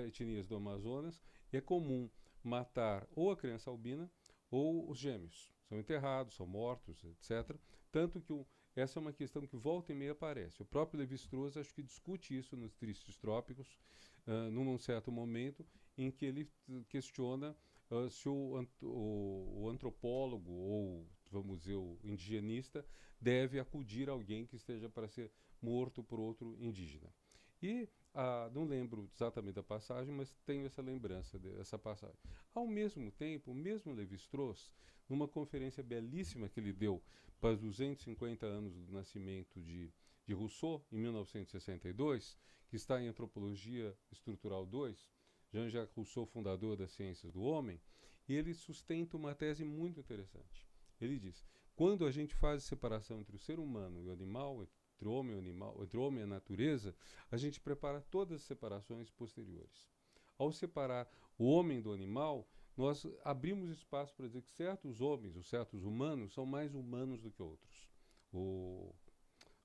etnias do Amazonas, é comum matar ou a criança albina ou os gêmeos. São enterrados, são mortos, etc. Tanto que essa é uma questão que volta e meia aparece. O próprio Lévi-Strauss acho que discute isso nos Tristes Trópicos, num certo momento, em que ele questiona se o antropólogo ou, vamos dizer, o indigenista deve acudir alguém que esteja para ser morto por outro indígena. E não lembro exatamente da passagem, mas tenho essa lembrança dessa passagem. Ao mesmo tempo, o mesmo Lévi-Strauss, numa conferência belíssima que ele deu para os 250 anos do nascimento de Rousseau, em 1962, que está em Antropologia Estrutural 2, Jean-Jacques Rousseau, fundador das Ciências do Homem, e ele sustenta uma tese muito interessante. Ele diz: quando a gente faz a separação entre o ser humano e o animal, entre o homem e o animal, entre o homem e a natureza, a gente prepara todas as separações posteriores. Ao separar o homem do animal, nós abrimos espaço para dizer que certos homens, ou certos humanos, são mais humanos do que outros. O,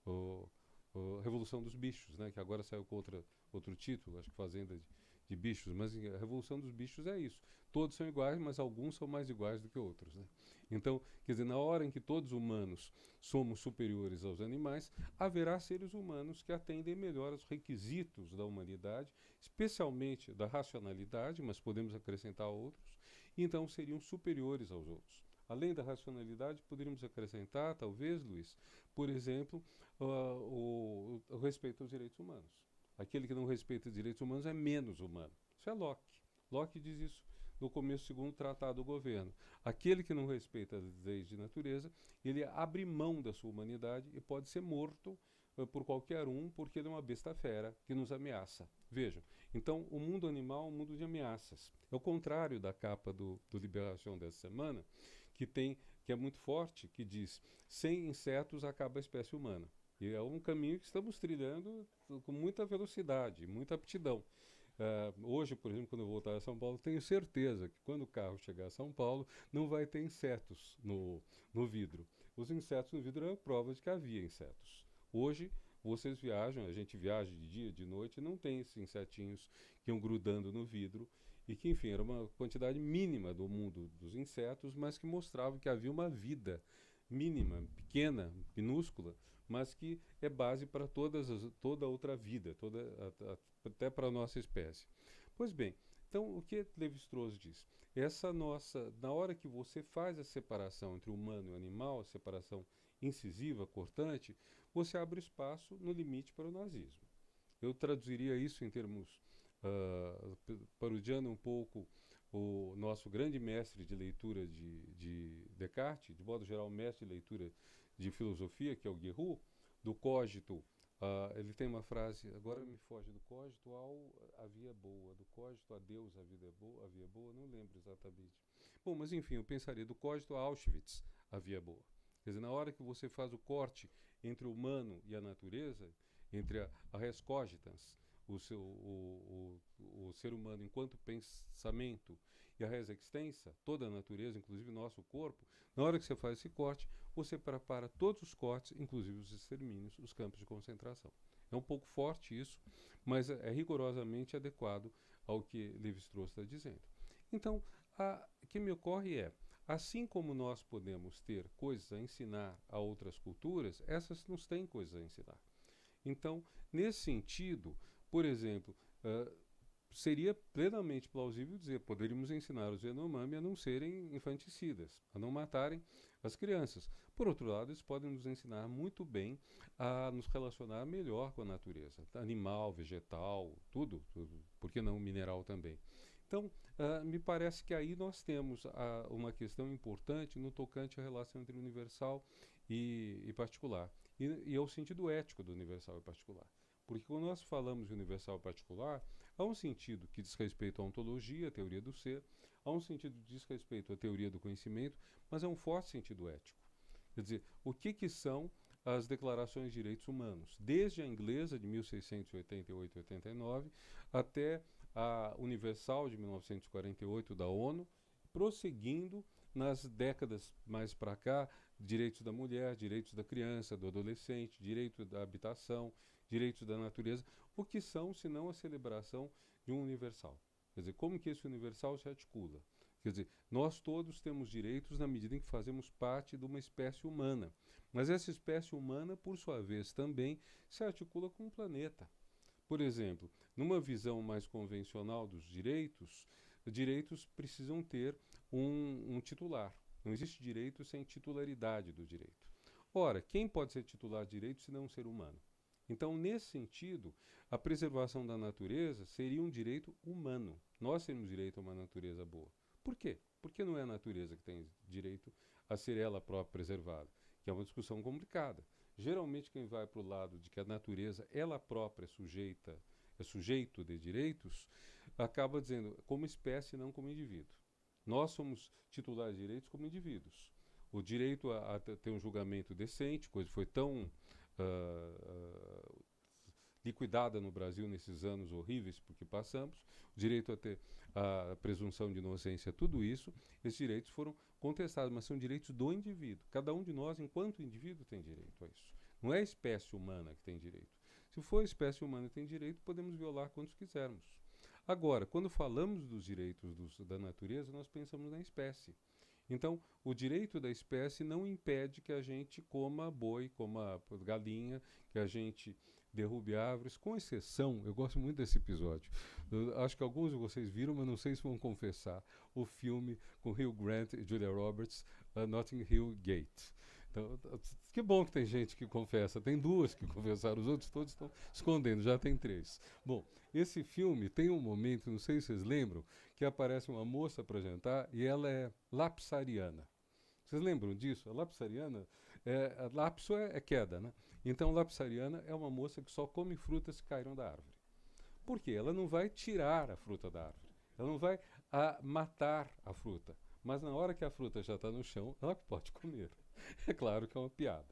a Revolução dos Bichos, né, que agora saiu com outro título, acho que Fazenda de Bichos, mas a Revolução dos Bichos é isso. Todos são iguais, mas alguns são mais iguais do que outros, né? Então, quer dizer, na hora em que todos humanos somos superiores aos animais, haverá seres humanos que atendem melhor aos requisitos da humanidade, especialmente da racionalidade, mas podemos acrescentar outros, e então seriam superiores aos outros. Além da racionalidade, poderíamos acrescentar, talvez, Luiz, por exemplo, o respeito aos direitos humanos. Aquele que não respeita os direitos humanos é menos humano. Isso é Locke. Locke diz isso no começo do segundo tratado do governo. Aquele que não respeita as leis de natureza, ele abre mão da sua humanidade e pode ser morto por qualquer um, porque ele é uma besta fera que nos ameaça. Vejam, então o mundo animal é um mundo de ameaças. É o contrário da capa do Liberação dessa semana, que é muito forte, que diz: sem insetos acaba a espécie humana. E é um caminho que estamos trilhando com muita velocidade, muita aptidão. Hoje, por exemplo, quando eu voltar a São Paulo, tenho certeza que quando o carro chegar a São Paulo, não vai ter insetos no vidro. Os insetos no vidro eram prova de que havia insetos. Hoje, vocês viajam, a gente viaja de dia, de noite, e não tem esses insetinhos que iam grudando no vidro, e que, enfim, era uma quantidade mínima do mundo dos insetos, mas que mostravam que havia uma vida mínima, pequena, minúscula, mas que é base para toda outra vida, até para a nossa espécie. Pois bem, então o que Lévi-Strauss diz? Na hora que você faz a separação entre o humano e o animal, a separação incisiva, cortante, você abre espaço no limite para o nazismo. Eu traduziria isso em termos, parodiando um pouco o nosso grande mestre de leitura de Descartes, de modo geral, mestre de leitura de filosofia, que é o Guerrero, do cogito. Ele tem uma frase, agora me foge, do cogito ao a via boa, do cogito a Deus a vida é boa, a via boa, não lembro exatamente. Bom, mas enfim, eu pensaria do cogito a Auschwitz, a via boa. Quer dizer, na hora que você faz o corte entre o humano e a natureza, entre a res cogitans, o ser humano enquanto pensamento, e a res extensa, toda a natureza, inclusive nosso corpo, na hora que você faz esse corte, você prepara todos os cortes, inclusive os extermínios, os campos de concentração. É um pouco forte isso, mas é rigorosamente adequado ao que Lévi-Strauss está dizendo. Então, o que me ocorre é, assim como nós podemos ter coisas a ensinar a outras culturas, essas nos têm coisas a ensinar. Então, nesse sentido, por exemplo, seria plenamente plausível dizer, poderíamos ensinar os Yanomami a não serem infanticidas, a não matarem as crianças. Por outro lado, eles podem nos ensinar muito bem a nos relacionar melhor com a natureza, animal, vegetal, tudo, por que não mineral também. Então, me parece que aí nós temos uma questão importante no tocante à relação entre universal e particular, e ao sentido ético do universal e particular. Porque quando nós falamos de universal e particular, há um sentido que diz respeito à ontologia, à teoria do ser, há um sentido que diz respeito à teoria do conhecimento, mas é um forte sentido ético. Quer dizer, o que são as declarações de direitos humanos? Desde a inglesa, de 1688-89, até a universal, de 1948, da ONU, prosseguindo nas décadas mais para cá, direitos da mulher, direitos da criança, do adolescente, direito da habitação, direitos da natureza, o que são, senão a celebração de um universal. Quer dizer, como que esse universal se articula? Quer dizer, nós todos temos direitos na medida em que fazemos parte de uma espécie humana. Mas essa espécie humana, por sua vez, também se articula com o planeta. Por exemplo, numa visão mais convencional dos direitos precisam ter um titular. Não existe direito sem titularidade do direito. Ora, quem pode ser titular de direito se não um ser humano? Então, nesse sentido, a preservação da natureza seria um direito humano. Nós temos direito a uma natureza boa. Por quê? Por que não é a natureza que tem direito a ser ela própria preservada? Que é uma discussão complicada. Geralmente quem vai para o lado de que a natureza, ela própria é sujeito de direitos, acaba dizendo como espécie, não como indivíduo. Nós somos titulares de direitos como indivíduos. O direito a ter um julgamento decente, coisa que foi tão liquidada no Brasil nesses anos horríveis porque passamos, o direito a ter a presunção de inocência, tudo isso, esses direitos foram contestados, mas são direitos do indivíduo. Cada um de nós, enquanto indivíduo, tem direito a isso. Não é a espécie humana que tem direito. Se for a espécie humana que tem direito, podemos violar quantos quisermos. Agora, quando falamos dos direitos da natureza, nós pensamos na espécie. Então, o direito da espécie não impede que a gente coma boi, coma galinha, que a gente derrube árvores, com exceção, eu gosto muito desse episódio. Eu acho que alguns de vocês viram, mas não sei se vão confessar, o filme com Hugh Grant e Julia Roberts, Notting Hill Gate. Então, que bom que tem gente que confessa. Tem duas que confessaram, os outros todos estão escondendo, já tem 3. Bom, esse filme tem um momento, não sei se vocês lembram, que aparece uma moça para jantar e ela é lapsariana. Vocês lembram disso? A lapsariana, lapso é queda, né? Então, lapsariana é uma moça que só come frutas que caíram da árvore. Por quê? Ela não vai tirar a fruta da árvore. Ela não vai matar a fruta. Mas na hora que a fruta já está no chão, ela pode comer. É claro que é uma piada.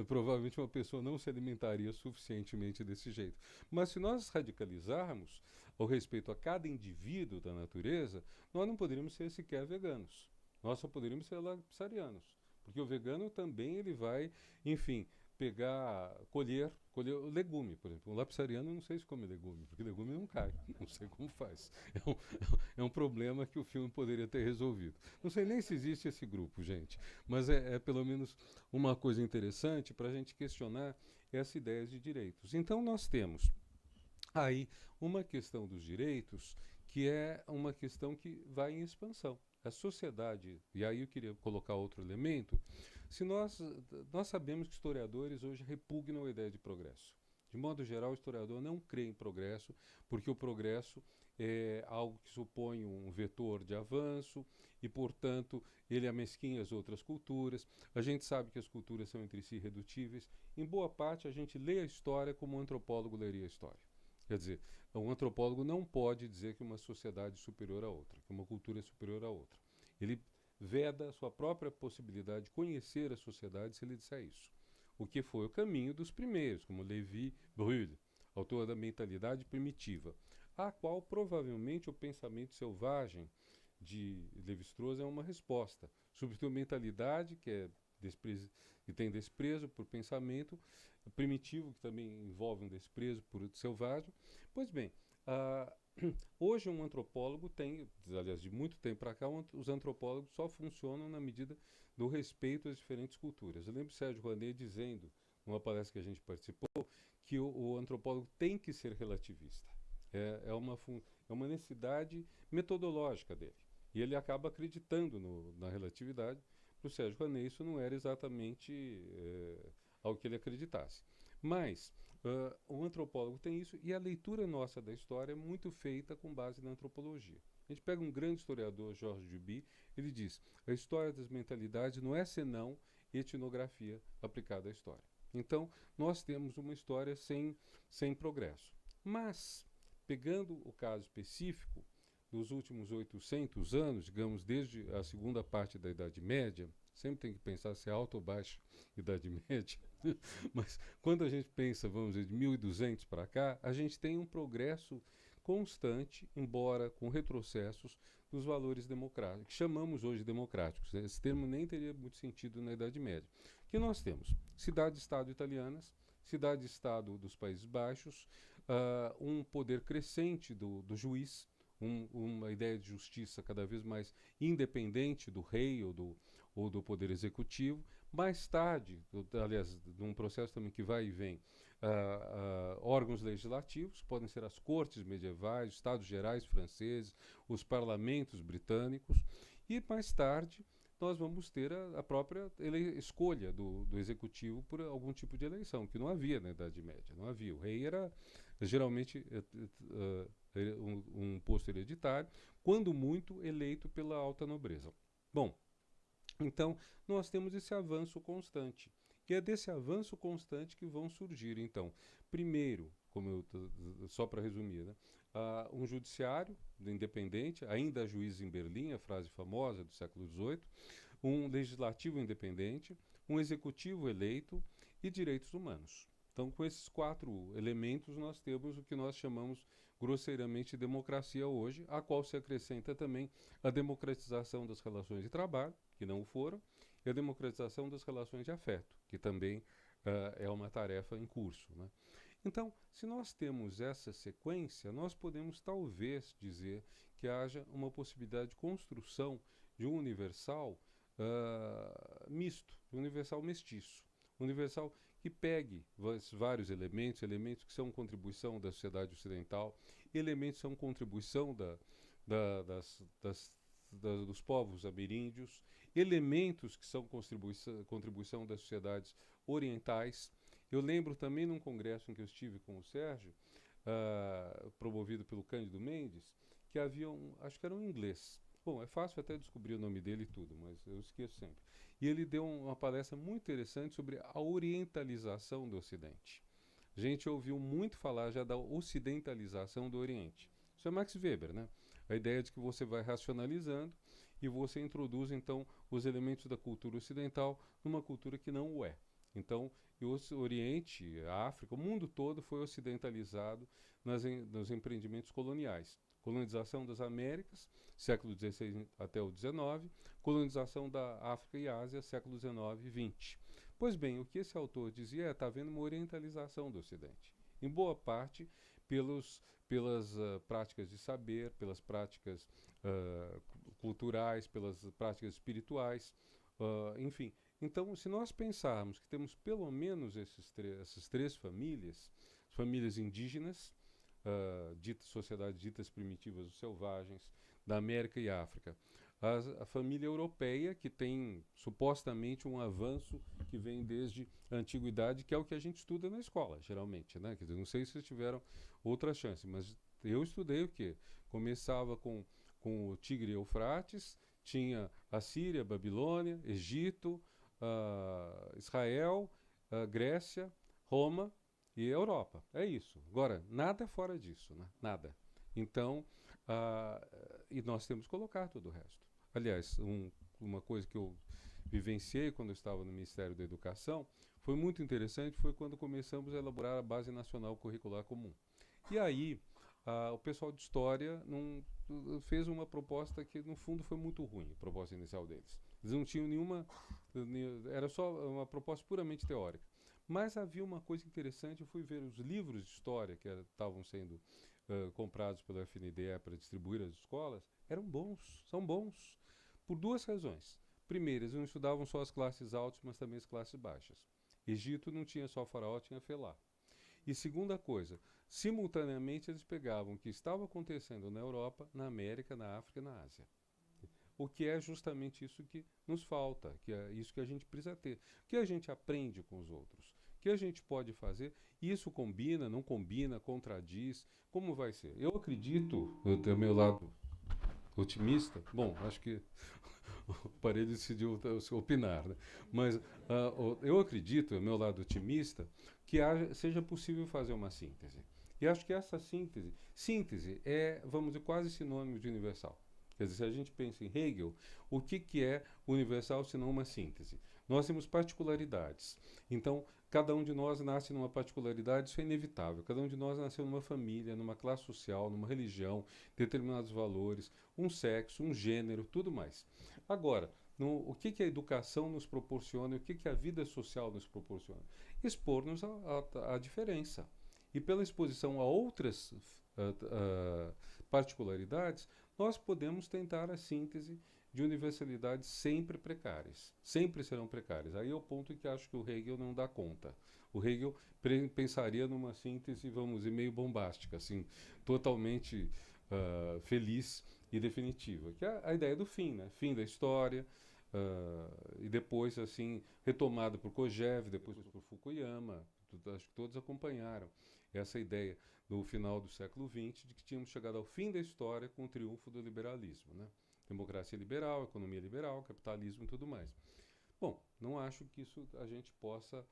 Provavelmente uma pessoa não se alimentaria suficientemente desse jeito. Mas se nós radicalizarmos ao respeito a cada indivíduo da natureza, nós não poderíamos ser sequer veganos. Nós só poderíamos ser lapsarianos. Porque o vegano também ele vai, enfim, colher legume, por exemplo. Um lapsariano não sei se come legume, porque legume não cai, não sei como faz. É um problema que o filme poderia ter resolvido. Não sei nem se existe esse grupo, gente, mas é pelo menos uma coisa interessante para a gente questionar essas ideias de direitos. Então nós temos aí uma questão dos direitos que é uma questão que vai em expansão. A sociedade, e aí eu queria colocar outro elemento, se nós sabemos que historiadores hoje repugnam a ideia de progresso. De modo geral, o historiador não crê em progresso, porque o progresso é algo que supõe um vetor de avanço e, portanto, ele amesquinha as outras culturas. A gente sabe que as culturas são entre si irredutíveis. Em boa parte, a gente lê a história como um antropólogo leria a história. Quer dizer, um antropólogo não pode dizer que uma sociedade é superior a outra, que uma cultura é superior a outra. Ele veda a sua própria possibilidade de conhecer a sociedade se ele disser isso. O que foi o caminho dos primeiros, como Lévi-Brühl, autor da Mentalidade Primitiva, a qual provavelmente o pensamento selvagem de Lévi-Strauss é uma resposta. Sobretudo mentalidade, que tem desprezo por pensamento, primitivo, que também envolve um desprezo por selvagem. Pois bem, hoje um antropólogo tem, aliás, de muito tempo para cá, os antropólogos só funcionam na medida do respeito às diferentes culturas. Eu lembro de Sérgio Rouanet dizendo, numa palestra que a gente participou, que o antropólogo tem que ser relativista. É uma necessidade metodológica dele. E ele acaba acreditando na relatividade. Para o Sérgio Rouanet isso não era exatamente ao que ele acreditasse. Mas o antropólogo tem isso, e a leitura nossa da história é muito feita com base na antropologia. A gente pega um grande historiador, Georges Duby, ele diz: a história das mentalidades não é senão etnografia aplicada à história. Então, nós temos uma história sem progresso. Mas, pegando o caso específico dos últimos 800 anos, digamos, desde a segunda parte da Idade Média, sempre tem que pensar se é alta ou baixa Idade Média, mas quando a gente pensa, vamos dizer, de 1200 para cá, a gente tem um progresso constante, embora com retrocessos, dos valores democráticos, que chamamos hoje de democráticos. Esse termo nem teria muito sentido na Idade Média. Que nós temos cidades-estado italianas, cidade-estado dos Países Baixos, um poder crescente do juiz, uma ideia de justiça cada vez mais independente do rei ou do poder executivo. Mais tarde, aliás, num processo também que vai e vem, órgãos legislativos, podem ser as cortes medievais, os estados gerais franceses, os parlamentos britânicos, e mais tarde nós vamos ter a própria escolha do executivo por algum tipo de eleição, que não havia na Idade Média, não havia. O rei era geralmente um posto hereditário, quando muito eleito pela alta nobreza. Bom, então nós temos esse avanço constante. E é desse avanço constante que vão surgir, então, primeiro, só para resumir, né, um judiciário independente, ainda há juízes em Berlim, a frase famosa do século XVIII, um legislativo independente, um executivo eleito e direitos humanos. Então, com esses 4 elementos, nós temos o que nós chamamos grosseiramente de democracia hoje, a qual se acrescenta também a democratização das relações de trabalho, que não o foram, e a democratização das relações de afeto, que também é uma tarefa em curso, né? Então, se nós temos essa sequência, nós podemos talvez dizer que haja uma possibilidade de construção de um universal misto, um universal mestiço, um universal que pegue vários elementos, elementos que são contribuição da sociedade ocidental, elementos que são contribuição dos povos ameríndios, elementos que são contribuição das sociedades orientais. Eu lembro também num congresso em que eu estive com o Sérgio, promovido pelo Cândido Mendes, que havia acho que era um inglês. Bom, é fácil até descobrir o nome dele e tudo, mas eu esqueço sempre. E ele deu uma palestra muito interessante sobre a orientalização do Ocidente. A gente ouviu muito falar já da ocidentalização do Oriente. Isso é Max Weber, né? A ideia de que você vai racionalizando e você introduz, então, os elementos da cultura ocidental numa cultura que não o é. Então, o Oriente, a África, o mundo todo foi ocidentalizado nos empreendimentos coloniais. Colonização das Américas, século XVI até o XIX, colonização da África e Ásia, século XIX e XX. Pois bem, o que esse autor dizia está havendo uma orientalização do Ocidente, em boa parte pelas práticas de saber, pelas práticas culturais, pelas práticas espirituais, enfim. Então, se nós pensarmos que temos pelo menos essas 3 famílias, famílias indígenas, sociedades ditas primitivas ou selvagens, da América e África, a família europeia, que tem supostamente um avanço que vem desde a antiguidade, que é o que a gente estuda na escola, geralmente, né? Quer dizer, não sei se vocês tiveram outra chance, mas eu estudei o quê? Começava com o Tigre e Eufrates, tinha a Síria, Babilônia, Egito, Israel, Grécia, Roma e Europa. É isso. Agora, nada fora disso, né? Nada. Então, e nós temos que colocar todo o resto. Aliás, uma coisa que eu vivenciei quando eu estava no Ministério da Educação foi muito interessante, foi quando começamos a elaborar a Base Nacional Curricular Comum. E aí, o pessoal de História fez uma proposta que, no fundo, foi muito ruim, a proposta inicial deles. Eles não tinham era só uma proposta puramente teórica. Mas havia uma coisa interessante, eu fui ver os livros de história que estavam sendo comprados pela FNDE para distribuir às escolas, eram bons, são bons, por 2 razões. Primeiro, eles não estudavam só as classes altas, mas também as classes baixas. Egito não tinha só faraó, tinha Felá. E segunda coisa, simultaneamente eles pegavam o que estava acontecendo na Europa, na América, na África e na Ásia. O que é justamente isso que nos falta, que é isso que a gente precisa ter. O que a gente aprende com os outros? O que a gente pode fazer? Isso combina, não combina, contradiz? Como vai ser? Eu acredito, eu tenho meu lado otimista, bom, acho que o Parede decidiu opinar, né? Mas eu acredito, meu lado otimista, que seja possível fazer uma síntese. E acho que essa síntese é, vamos dizer, quase sinônimo de universal. Quer dizer, se a gente pensa em Hegel, o que é universal senão uma síntese? Nós temos particularidades. Então, cada um de nós nasce numa particularidade, isso é inevitável. Cada um de nós nasceu numa família, numa classe social, numa religião, determinados valores, um sexo, um gênero, tudo mais. Agora, o que a educação nos proporciona e o que a vida social nos proporciona? Expor-nos à diferença. E pela exposição a outras particularidades, nós podemos tentar a síntese de universalidades sempre precárias. Sempre serão precárias. Aí é o ponto em que acho que o Hegel não dá conta. O Hegel pensaria numa síntese, vamos dizer, meio bombástica, assim, totalmente feliz e definitiva. Que é a ideia do fim, né? Fim da história, e depois assim retomada por Kojève, depois por Fukuyama. Acho que todos acompanharam essa ideia no final do século XX de que tínhamos chegado ao fim da história com o triunfo do liberalismo, né? Democracia liberal, economia liberal, capitalismo e tudo mais. Bom, não acho que isso a gente possa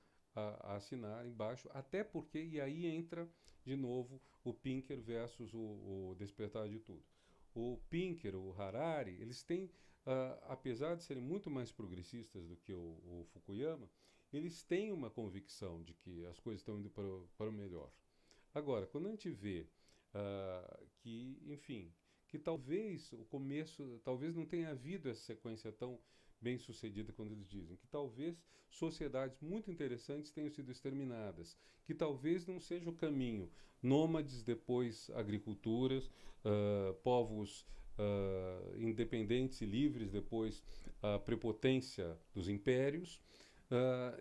assinar embaixo, até porque, e aí entra de novo o Pinker versus o Despertar de Tudo. O Pinker, o Harari, eles têm, apesar de serem muito mais progressistas do que o Fukuyama, eles têm uma convicção de que as coisas estão indo para o melhor. Agora, quando a gente vê que, enfim, que talvez o começo, talvez não tenha havido essa sequência tão bem sucedida quando eles dizem, que talvez sociedades muito interessantes tenham sido exterminadas, que talvez não seja o caminho nômades, depois agriculturas, povos independentes e livres, depois a prepotência dos impérios,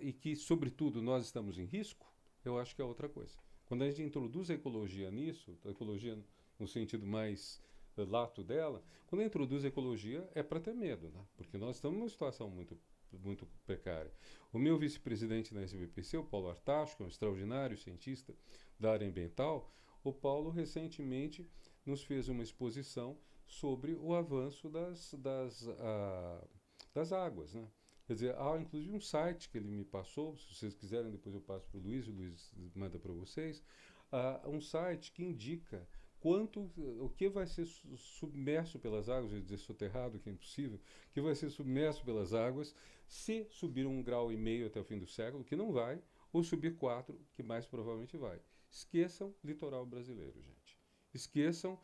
e que, sobretudo, nós estamos em risco, eu acho que é outra coisa. Quando a gente introduz a ecologia nisso, a ecologia no sentido mais lato dela, quando introduz a ecologia é para ter medo, né? Porque nós estamos numa situação muito precária. O meu vice-presidente na SBPC, o Paulo Artacho, que é um extraordinário cientista da área ambiental, o Paulo recentemente nos fez uma exposição sobre o avanço das águas, né? Quer dizer, há inclusive um site que ele me passou, se vocês quiserem depois eu passo para o Luiz manda para vocês, um site que indica o que vai ser submerso pelas águas, eu ia dizer soterrado, que é impossível, que vai ser submerso pelas águas se subir 1,5 grau até o fim do século, que não vai, ou subir 4, que mais provavelmente vai. Esqueçam litoral brasileiro, gente. Esqueçam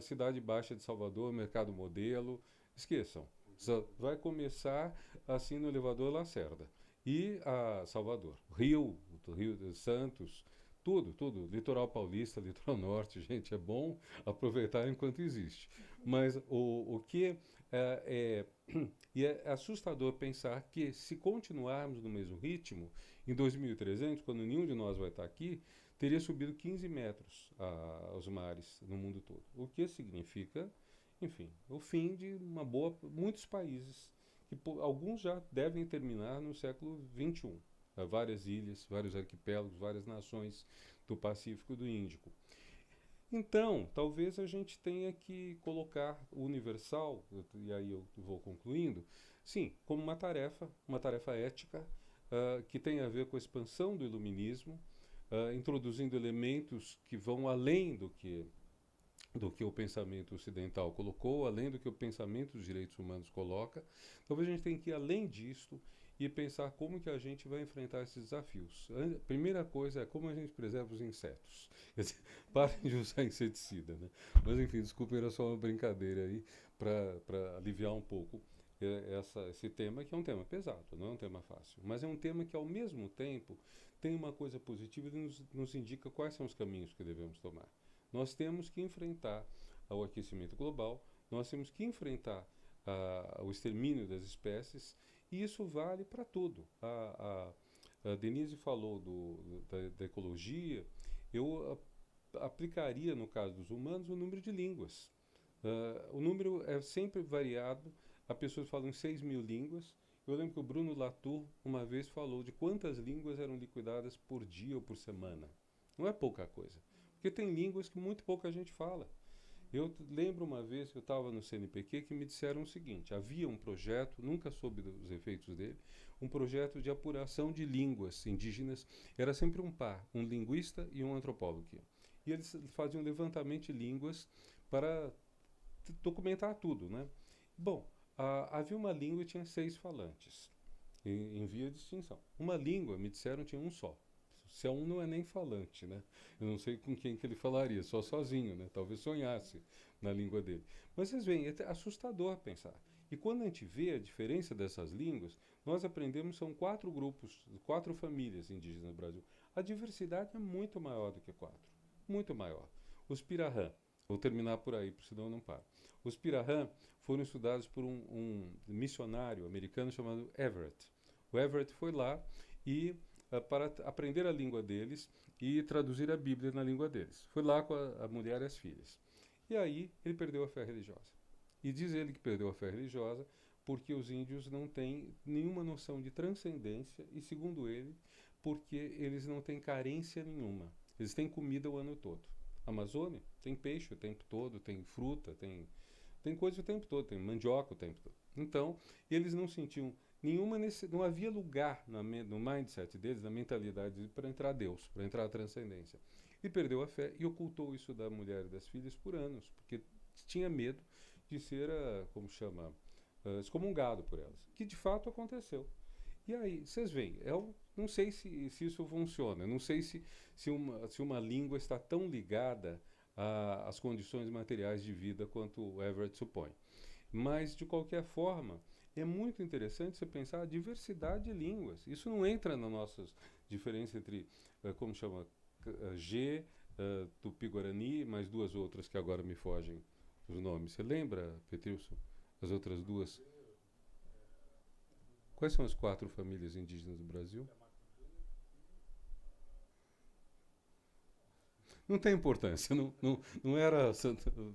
Cidade Baixa de Salvador, Mercado Modelo, esqueçam. Vai começar assim no elevador Lacerda. E Salvador, Rio de Santos, tudo. Litoral paulista, litoral norte, gente, é bom aproveitar enquanto existe. Mas o que e é assustador pensar que se continuarmos no mesmo ritmo, em 2300, quando nenhum de nós vai estar aqui, teria subido 15 metros aos mares no mundo todo. O que significa, enfim, o fim de muitos países, que alguns já devem terminar no século XXI. Várias ilhas, vários arquipélagos, várias nações do Pacífico e do Índico. Então, talvez a gente tenha que colocar o universal, e aí eu vou concluindo, sim, como uma tarefa ética, que tem a ver com a expansão do iluminismo, introduzindo elementos que vão além do que o pensamento ocidental colocou, além do que o pensamento dos direitos humanos coloca. Talvez a gente tenha que ir além disto e pensar como que a gente vai enfrentar esses desafios. A primeira coisa é como a gente preserva os insetos. Parem de usar inseticida, né? Mas enfim, desculpa, era só uma brincadeira aí para aliviar um pouco esse tema, que é um tema pesado, não é um tema fácil. Mas é um tema que, ao mesmo tempo, tem uma coisa positiva e nos indica quais são os caminhos que devemos tomar. Nós temos que enfrentar o aquecimento global, nós temos que enfrentar o extermínio das espécies, e isso vale para tudo. A Denise falou da ecologia, eu aplicaria, no caso dos humanos, o número de línguas. O número é sempre variado, há pessoas que falam em 6.000 línguas. Eu lembro que o Bruno Latour uma vez falou de quantas línguas eram liquidadas por dia ou por semana. Não é pouca coisa. Porque tem línguas que muito pouca gente fala. Eu lembro uma vez que eu estava no CNPq que me disseram o seguinte: havia um projeto, nunca soube dos efeitos dele, um projeto de apuração de línguas indígenas. Era sempre um par, um linguista e um antropólogo. E eles faziam levantamento de línguas para documentar tudo, né? Bom, havia uma língua que tinha 6 falantes, em via de extinção. Uma língua, me disseram, tinha um só. Se é um, não é nem falante, né? Eu não sei com quem que ele falaria, só sozinho, né? Talvez sonhasse na língua dele. Mas vocês veem, é assustador pensar. E quando a gente vê a diferença dessas línguas, nós aprendemos, são 4 grupos, 4 famílias indígenas no Brasil. A diversidade é muito maior do que 4. Muito maior. Os Pirahã, vou terminar por aí, porque senão eu não paro. Os Pirahã foram estudados por um missionário americano chamado Everett. O Everett foi lá e para aprender a língua deles e traduzir a Bíblia na língua deles. Foi lá com a mulher e as filhas. E aí ele perdeu a fé religiosa. E diz ele que perdeu a fé religiosa porque os índios não têm nenhuma noção de transcendência e, segundo ele, porque eles não têm carência nenhuma. Eles têm comida o ano todo. A Amazônia tem peixe o tempo todo, tem fruta, tem coisa o tempo todo, tem mandioca o tempo todo. Então, eles não sentiam nenhuma não havia lugar no mindset deles, na mentalidade, para entrar Deus, para entrar a transcendência. E perdeu a fé e ocultou isso da mulher e das filhas por anos, porque tinha medo de ser, como chama, excomungado por elas, que de fato aconteceu. E aí, vocês veem, não sei se isso funciona, não sei se uma língua está tão ligada às condições materiais de vida quanto o Everett supõe. Mas, de qualquer forma, é muito interessante você pensar a diversidade de línguas. Isso não entra nas nossas diferenças entre, como chama, G, Tupi-Guarani, mais duas outras que agora me fogem os nomes. Você lembra, Petrilson, as outras duas? Quais são as 4 famílias indígenas do Brasil? Não tem importância, não era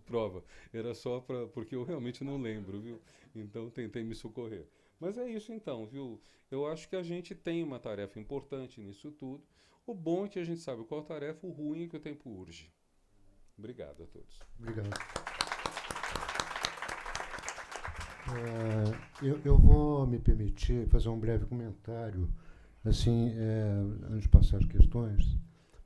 prova, era só porque eu realmente não lembro, viu? Então tentei me socorrer. Mas é isso então, viu? Eu acho que a gente tem uma tarefa importante nisso tudo. O bom é que a gente sabe qual tarefa, o ruim é que o tempo urge. Obrigado a todos. Obrigado. Eu vou me permitir fazer um breve comentário, assim, antes de passar as questões,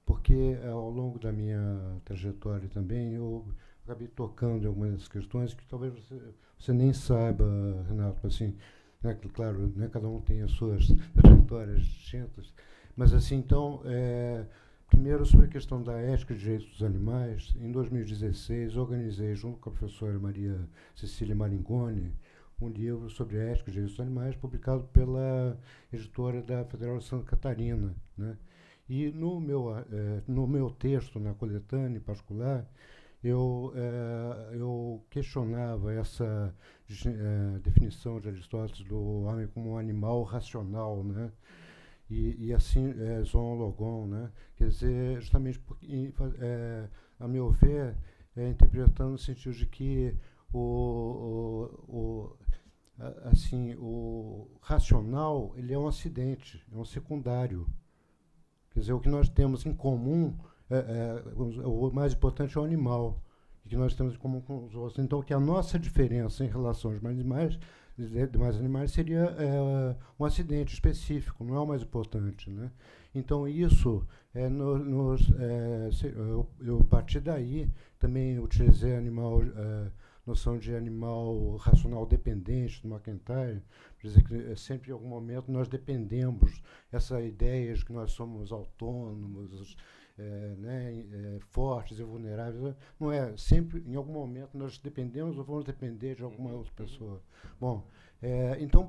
porque ao longo da minha trajetória também eu acabei tocando em algumas questões que talvez você nem saiba, Renato, assim, né, claro, né, cada um tem as suas trajetórias distintas, mas assim, então, primeiro sobre a questão da ética de direitos dos animais, em 2016 organizei, junto com a professora Maria Cecília Maringoni, um livro sobre a ética de direitos dos animais, publicado pela editora da Federal de Santa Catarina, né? E no meu texto, na coletânea em particular, eu questionava essa definição de Aristóteles do homem como um animal racional, né? E assim, zoologon, né? Quer dizer, justamente porque, a meu ver, interpretando no sentido de que o racional ele é um acidente, é um secundário. Quer dizer, o que nós temos em comum, o mais importante é o animal, e que nós temos em comum com os outros. Então, que a nossa diferença em relação aos demais animais seria um acidente específico, não é o mais importante, né? Então, isso, eu a partir daí também utilizei noção de animal racional dependente do McIntyre, quer dizer que sempre em algum momento nós dependemos, essa ideia de que nós somos autônomos, fortes e vulneráveis, não é, sempre em algum momento nós dependemos ou vamos depender de alguma outra pessoa. Bom, então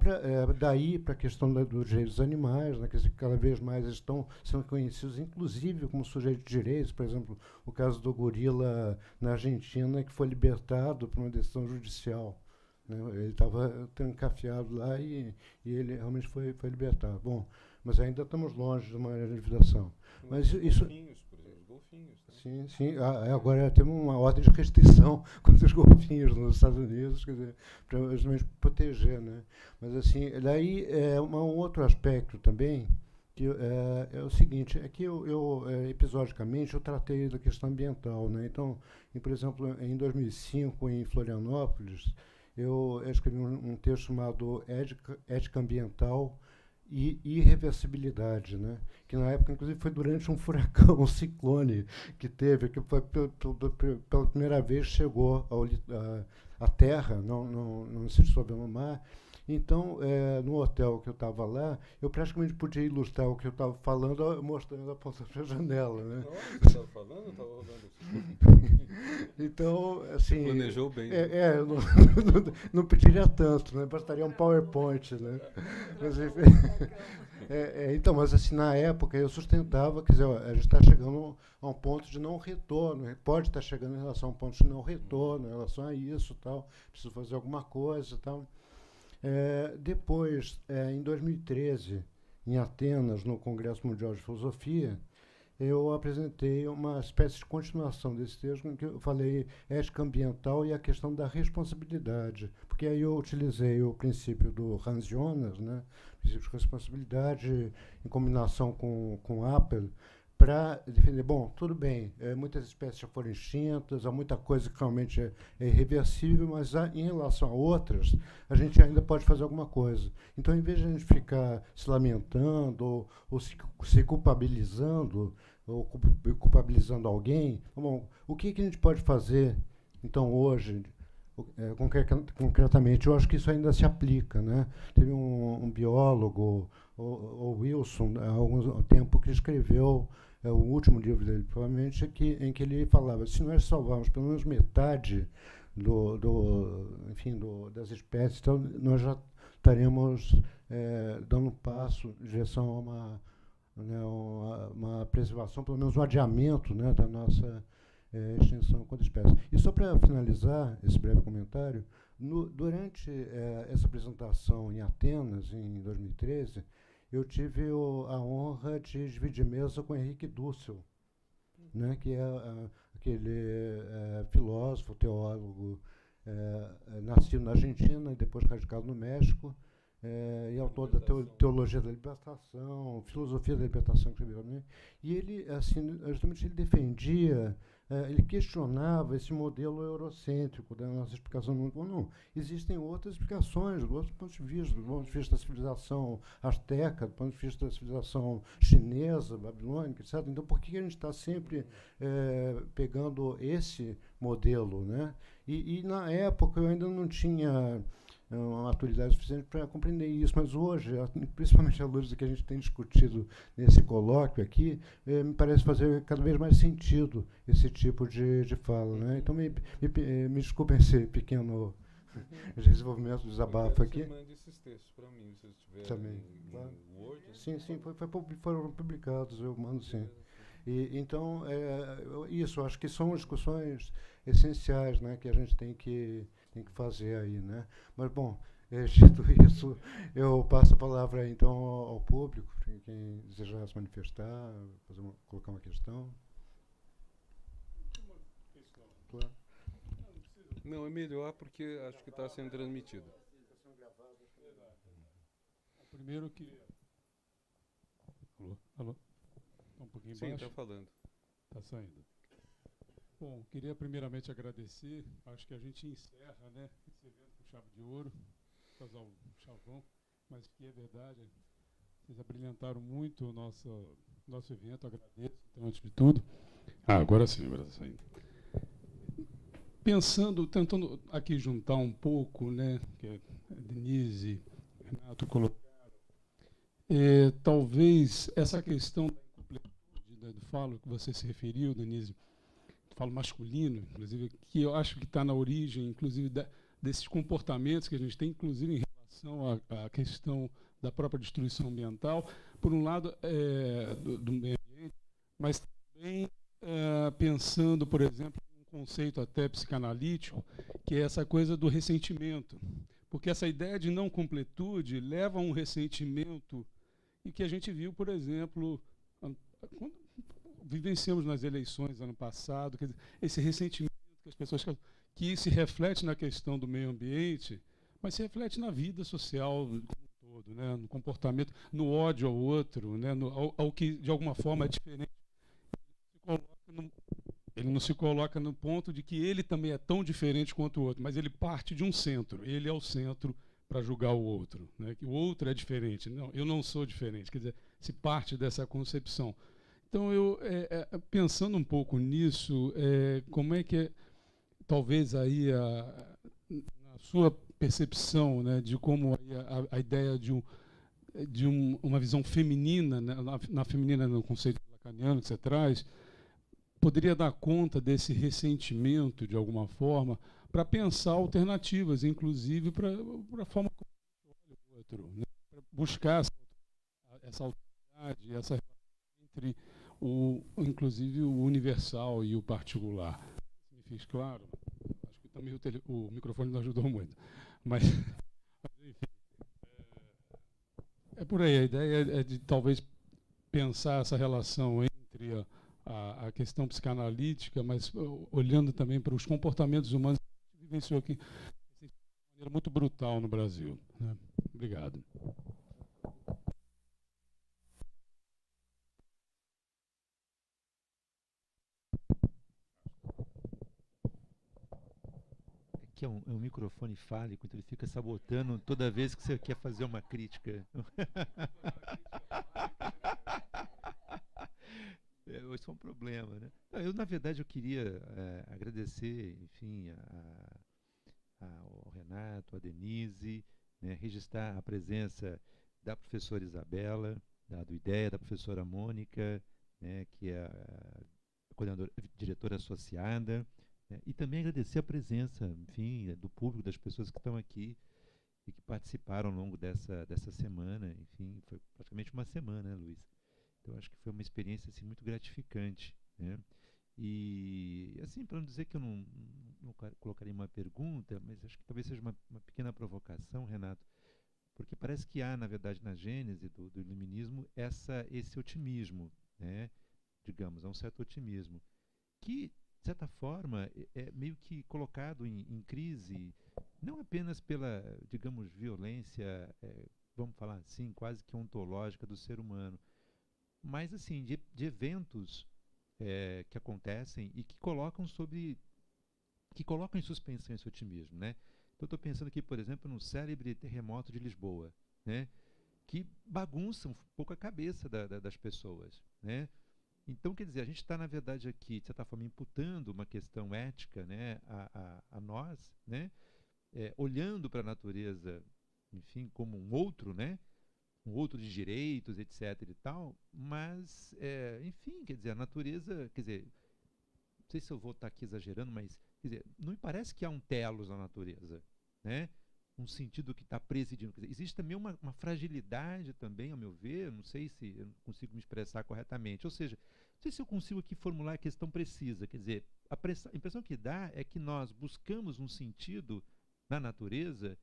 daí para a questão dos direitos dos animais, né, quer dizer, cada vez mais eles estão sendo conhecidos, inclusive como sujeitos de direitos, por exemplo, o caso do gorila na Argentina, que foi libertado por uma decisão judicial. Né, ele estava trancafiado lá e ele realmente foi libertado. Bom, mas ainda estamos longe de uma legislação. Mas isso, golfinhos, por exemplo, os golfinhos. Né? Sim, sim. Agora temos uma ordem de restrição contra os golfinhos nos Estados Unidos, quer dizer, para justamente proteger, né? Mas assim, daí um outro aspecto também, que é o seguinte, é que episodicamente eu tratei da questão ambiental, né? Então, por exemplo, em 2005, em Florianópolis, eu escrevi um texto chamado Ética Ambiental e Irreversibilidade, né? Que na época, inclusive, foi durante um furacão, um ciclone que teve, que foi pela primeira vez chegou à Terra, não se dissolveu no mar. Então, no hotel que eu estava lá, eu praticamente podia ilustrar o que eu estava falando mostrando a ponta da janela, né? Nossa, você estava falando? Eu estava rolando. Então, assim... Você planejou bem. Eu não pediria tanto, né? Bastaria um PowerPoint, né? Mas, então, mas assim, na época eu sustentava, quer dizer, a gente está chegando a um ponto de não retorno, pode estar chegando em relação a um ponto de não retorno, em relação a isso, tal, preciso fazer alguma coisa, tal. Depois, em 2013, em Atenas, no Congresso Mundial de Filosofia, eu apresentei uma espécie de continuação desse texto em que eu falei ética ambiental e a questão da responsabilidade, porque aí eu utilizei o princípio do Hans Jonas, né, princípio de responsabilidade em combinação com Apple, para defender, bom, tudo bem, muitas espécies já foram extintas, há muita coisa que realmente é irreversível, mas em relação a outras, a gente ainda pode fazer alguma coisa. Então, em vez de a gente ficar se lamentando ou se culpabilizando, ou culpabilizando alguém, bom, o que a gente pode fazer, então, hoje, concretamente? Eu acho que isso ainda se aplica, né? Teve um biólogo, o Wilson, há algum tempo, que escreveu o último livro dele, provavelmente, em que ele falava, se nós salvarmos pelo menos metade das espécies, então nós já estaremos dando um passo em direção a uma preservação, pelo menos um adiamento, né, da nossa extinção enquanto espécie. E só para finalizar esse breve comentário, durante essa apresentação em Atenas, em 2013, eu tive a honra de dividir mesa com Henrique Dussel, né, que é aquele filósofo, teólogo, nascido na Argentina e depois radicado no México, e autor da Teologia da Libertação, Filosofia da Libertação, que escreveu também. E ele, assim, justamente ele defendia, ele questionava esse modelo eurocêntrico da nossa explicação do mundo. Bom, não, existem outras explicações, outros pontos de vista, do ponto de vista da civilização asteca, do ponto de vista da civilização chinesa, babilônica, etc. Então, por que a gente está sempre pegando esse modelo, né? E na época eu ainda não tinha uma maturidade suficiente para compreender isso, mas hoje, principalmente à luz do que a gente tem discutido nesse colóquio aqui, me parece fazer cada vez mais sentido esse tipo de fala, né? Então, me desculpem esse pequeno desenvolvimento do desabafo aqui. Você manda esses textos para mim, se estiver também, em claro. Word. Sim, foram publicados, eu mando sim. Então, isso, acho que são discussões essenciais, né, que a gente tem que fazer aí, né? Mas, bom, dito isso, eu passo a palavra, então, ao público, quem desejar se manifestar, colocar uma questão. Claro. Não, é melhor porque acho que está sendo transmitido. Primeiro que... Alô? Um pouquinho Sim, baixo. está falando. Está saindo. Bom, queria primeiramente agradecer. Acho que a gente encerra, né, esse evento com chave de ouro, fazer um chavão, mas que é verdade, vocês abrilhantaram muito o nosso evento, agradeço, então, antes de tudo. Agora sim, agora está saindo. Tentando aqui juntar um pouco, né, que a Denise, Renato colocaram, talvez essa questão da incompletude, do falo que você se referiu, Denise, falo masculino, inclusive, que eu acho que está na origem, inclusive, desses comportamentos que a gente tem, inclusive, em relação à questão da própria destruição ambiental, por um lado, do meio ambiente, mas também pensando, por exemplo, em um conceito até psicanalítico, que é essa coisa do ressentimento. Porque essa ideia de não completude leva a um ressentimento, e que a gente viu, por exemplo, quando vivenciamos nas eleições ano passado, quer dizer, esse ressentimento que as pessoas que se reflete na questão do meio ambiente, mas se reflete na vida social como um todo, né, no comportamento, no ódio ao outro, né, ao que de alguma forma é diferente. Ele não se coloca no ponto de que ele também é tão diferente quanto o outro, mas ele parte de um centro. Ele é o centro para julgar o outro, né, que o outro é diferente. Não, eu não sou diferente. Quer dizer, se parte dessa concepção. Então, eu pensando um pouco nisso, como é que talvez aí na sua percepção, né, de como a ideia de uma visão feminina, né, na feminina no conceito lacaniano que você traz, poderia dar conta desse ressentimento de alguma forma para pensar alternativas, inclusive para a forma como olha o outro, né, para buscar essa autoridade, essa relação entre inclusive o universal e o particular. Me fiz claro? Acho que também o microfone não ajudou muito. Mas enfim, é por aí. A ideia é de talvez pensar essa relação entre sobre a questão psicanalítica, mas olhando também para os comportamentos humanos que a gente vivenciou aqui de maneira muito brutal no Brasil, né? Obrigado. Aqui é um microfone fálico, então ele fica sabotando toda vez que você quer fazer uma crítica. Isso é um problema, né? Não, eu, na verdade, eu queria agradecer, enfim, ao Renato, à Denise, né, registrar a presença da professora Isabela, do IDEA, da professora Mônica, né, que é a coordenadora, diretora associada, né, e também agradecer a presença, enfim, do público, das pessoas que estão aqui e que participaram ao longo dessa semana. Enfim, foi praticamente uma semana, né, Luiz? Então, acho que foi uma experiência assim, muito gratificante, né? E, assim, para não dizer que eu não colocaria uma pergunta, mas acho que talvez seja uma pequena provocação, Renato, porque parece que há, na verdade, na gênese do iluminismo, esse otimismo, né? Digamos, há um certo otimismo, que, de certa forma, é meio que colocado em crise, não apenas pela, digamos, violência, vamos falar assim, quase que ontológica do ser humano, mas, assim, de eventos que acontecem e que colocam em suspensão esse otimismo, né? Então, estou pensando aqui, por exemplo, no célebre terremoto de Lisboa, né? Que bagunça um pouco a cabeça das pessoas, né? Então, quer dizer, a gente está, na verdade, aqui, de certa forma, imputando uma questão ética, né, a nós, né? Olhando para a natureza, enfim, como um outro, né? Um outro de direitos, etc. e tal, mas, enfim, quer dizer, a natureza, quer dizer, não sei se eu vou estar aqui exagerando, mas, quer dizer, não me parece que há um telos na natureza, né? Um sentido que está presidindo. Quer dizer, existe também uma fragilidade também, ao meu ver, não sei se eu consigo me expressar corretamente, ou seja, não sei se eu consigo aqui formular a questão precisa, quer dizer, a impressão que dá é que nós buscamos um sentido na natureza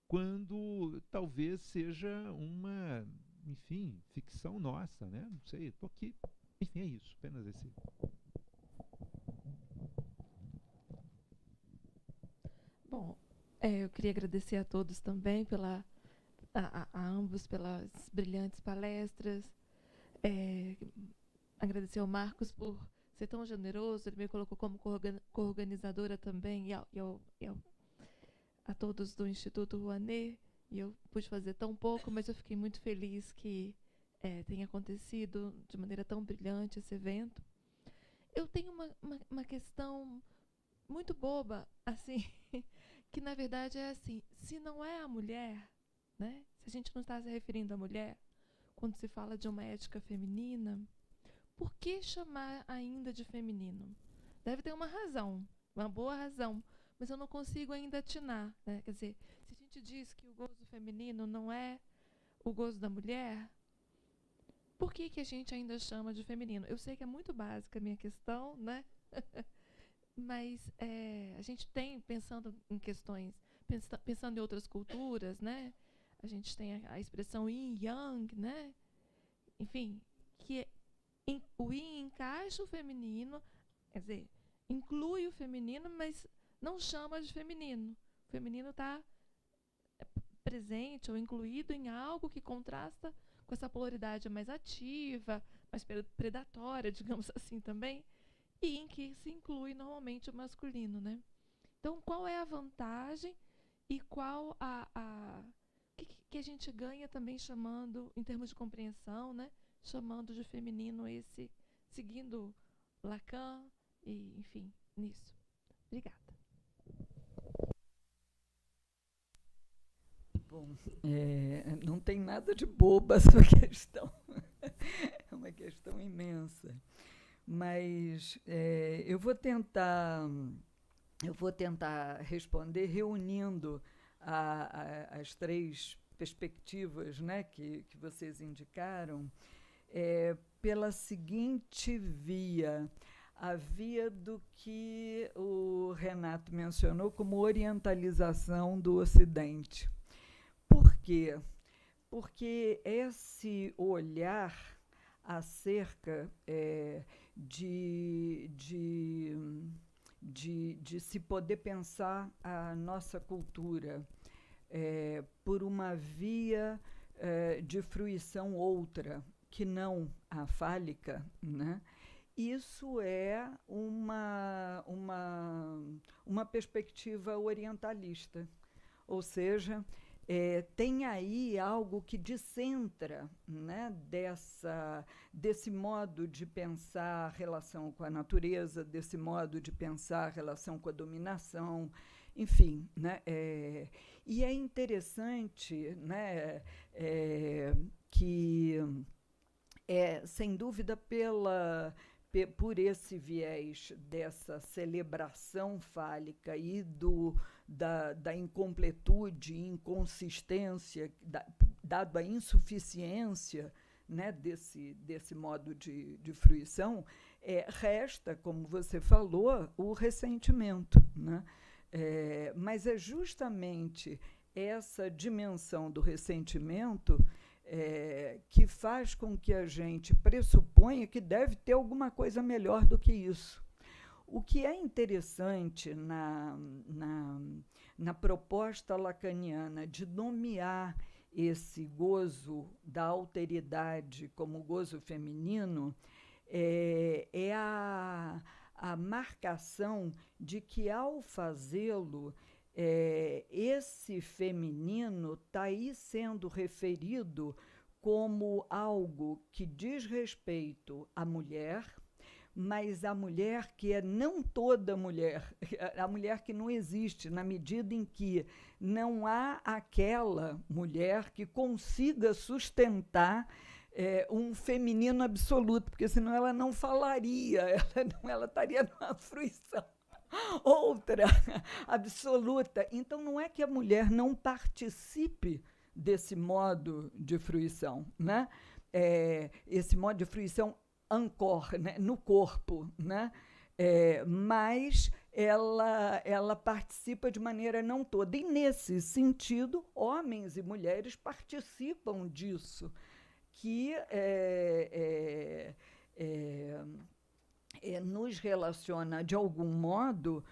quando talvez seja uma, enfim, ficção nossa, né? Não sei, estou aqui. Enfim, é isso, apenas esse. Bom, eu queria agradecer a todos também, a ambos pelas brilhantes palestras. Agradecer ao Marcos por ser tão generoso, ele me colocou como coorganizadora também, a todos do Instituto Rouanet, e eu pude fazer tão pouco, mas eu fiquei muito feliz que tenha acontecido de maneira tão brilhante esse evento. Eu tenho uma questão muito boba, assim, que na verdade é assim, se não é a mulher, né, se a gente não está se referindo à mulher, quando se fala de uma ética feminina, por que chamar ainda de feminino? Deve ter uma razão, uma boa razão, mas eu não consigo ainda atinar, né? Quer dizer, se a gente diz que o gozo feminino não é o gozo da mulher, por que a gente ainda chama de feminino? Eu sei que é muito básica a minha questão, né? Mas a gente tem, pensando em questões, pensando em outras culturas, né? A gente tem a expressão yin yang, né? Enfim, que o yin encaixa o feminino, quer dizer, inclui o feminino, mas não chama de feminino. O feminino está presente ou incluído em algo que contrasta com essa polaridade mais ativa, mais predatória, digamos assim também, e em que se inclui normalmente o masculino, né? Então, qual é a vantagem e qual que a gente ganha também chamando, em termos de compreensão, né? Chamando de feminino esse, seguindo Lacan e, enfim, nisso. Obrigada. Bom, não tem nada de boba essa questão. É uma questão imensa. Mas eu vou tentar responder reunindo as três perspectivas, né, que vocês indicaram, pela seguinte via. A via do que o Renato mencionou como orientalização do Ocidente. Por quê? Porque esse olhar acerca de se poder pensar a nossa cultura por uma via de fruição outra, que não a fálica, né? Isso é uma perspectiva orientalista, ou seja, tem aí algo que descentra, né, desse modo de pensar a relação com a natureza, desse modo de pensar a relação com a dominação, enfim, né, e é interessante, né, que, sem dúvida, por esse viés dessa celebração fálica e da incompletude, inconsistência, dado a insuficiência, né, desse modo de fruição, resta, como você falou, o ressentimento, né? Mas é justamente essa dimensão do ressentimento que faz com que a gente pressuponha que deve ter alguma coisa melhor do que isso. O que é interessante na proposta lacaniana de nomear esse gozo da alteridade como gozo feminino é a marcação de que, ao fazê-lo, esse feminino está aí sendo referido como algo que diz respeito à mulher, mas a mulher que é não toda mulher, a mulher que não existe, na medida em que não há aquela mulher que consiga sustentar um feminino absoluto, porque senão ela não falaria, ela estaria numa fruição outra, absoluta. Então, não é que a mulher não participe desse modo de fruição, né? Esse modo de fruição ancor, né, no corpo, né? Mas ela participa de maneira não toda. E, nesse sentido, homens e mulheres participam disso, que nos relaciona, de algum modo,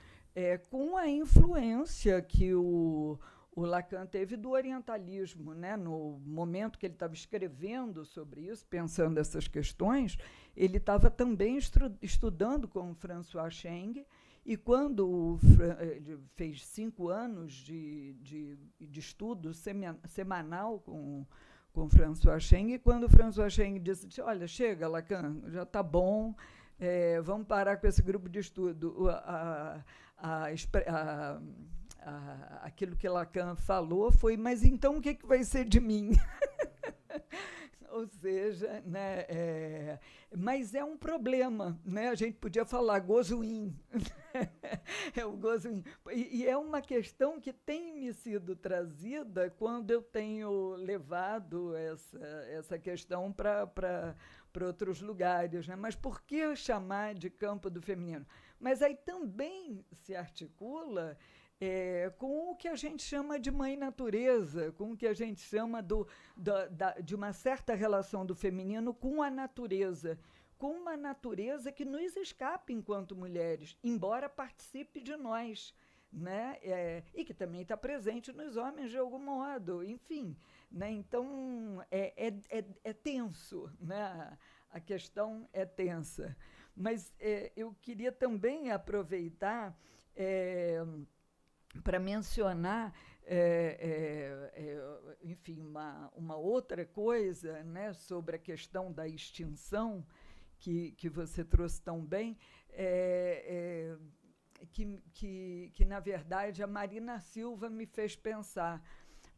com a influência que o Lacan teve do orientalismo, né? No momento que ele estava escrevendo sobre isso, pensando essas questões, ele estava também estudando com o François Cheng, e quando ele fez 5 anos de estudo semanal com François Cheng, e quando o François Cheng disse: olha, chega, Lacan, já está bom, vamos parar com esse grupo de estudo. Aquilo que Lacan falou foi: mas então o que vai ser de mim? Ou seja, né, mas é um problema, né? A gente podia falar gozo-in. É o gozo-in. E é uma questão que tem me sido trazida quando eu tenho levado essa questão para outros lugares, né? Mas por que chamar de campo do feminino? Mas aí também se articula com o que a gente chama de mãe natureza, com o que a gente chama de uma certa relação do feminino com a natureza, com uma natureza que nos escapa enquanto mulheres, embora participe de nós, né? E que também está presente nos homens de algum modo, enfim, né? Então é tenso, né? A questão é tensa. Mas eu queria também aproveitar para mencionar, enfim, uma outra coisa, né, sobre a questão da extinção, que você trouxe tão bem, que, na verdade, a Marina Silva me fez pensar,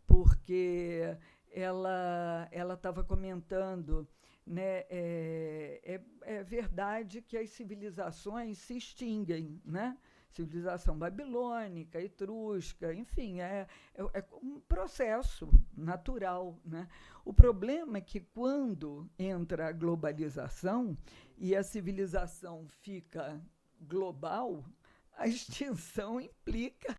porque ela estava comentando, né, é verdade que as civilizações se extinguem, né? Civilização babilônica, etrusca, enfim, é um processo natural, né? O problema é que, quando entra a globalização e a civilização fica global, a extinção implica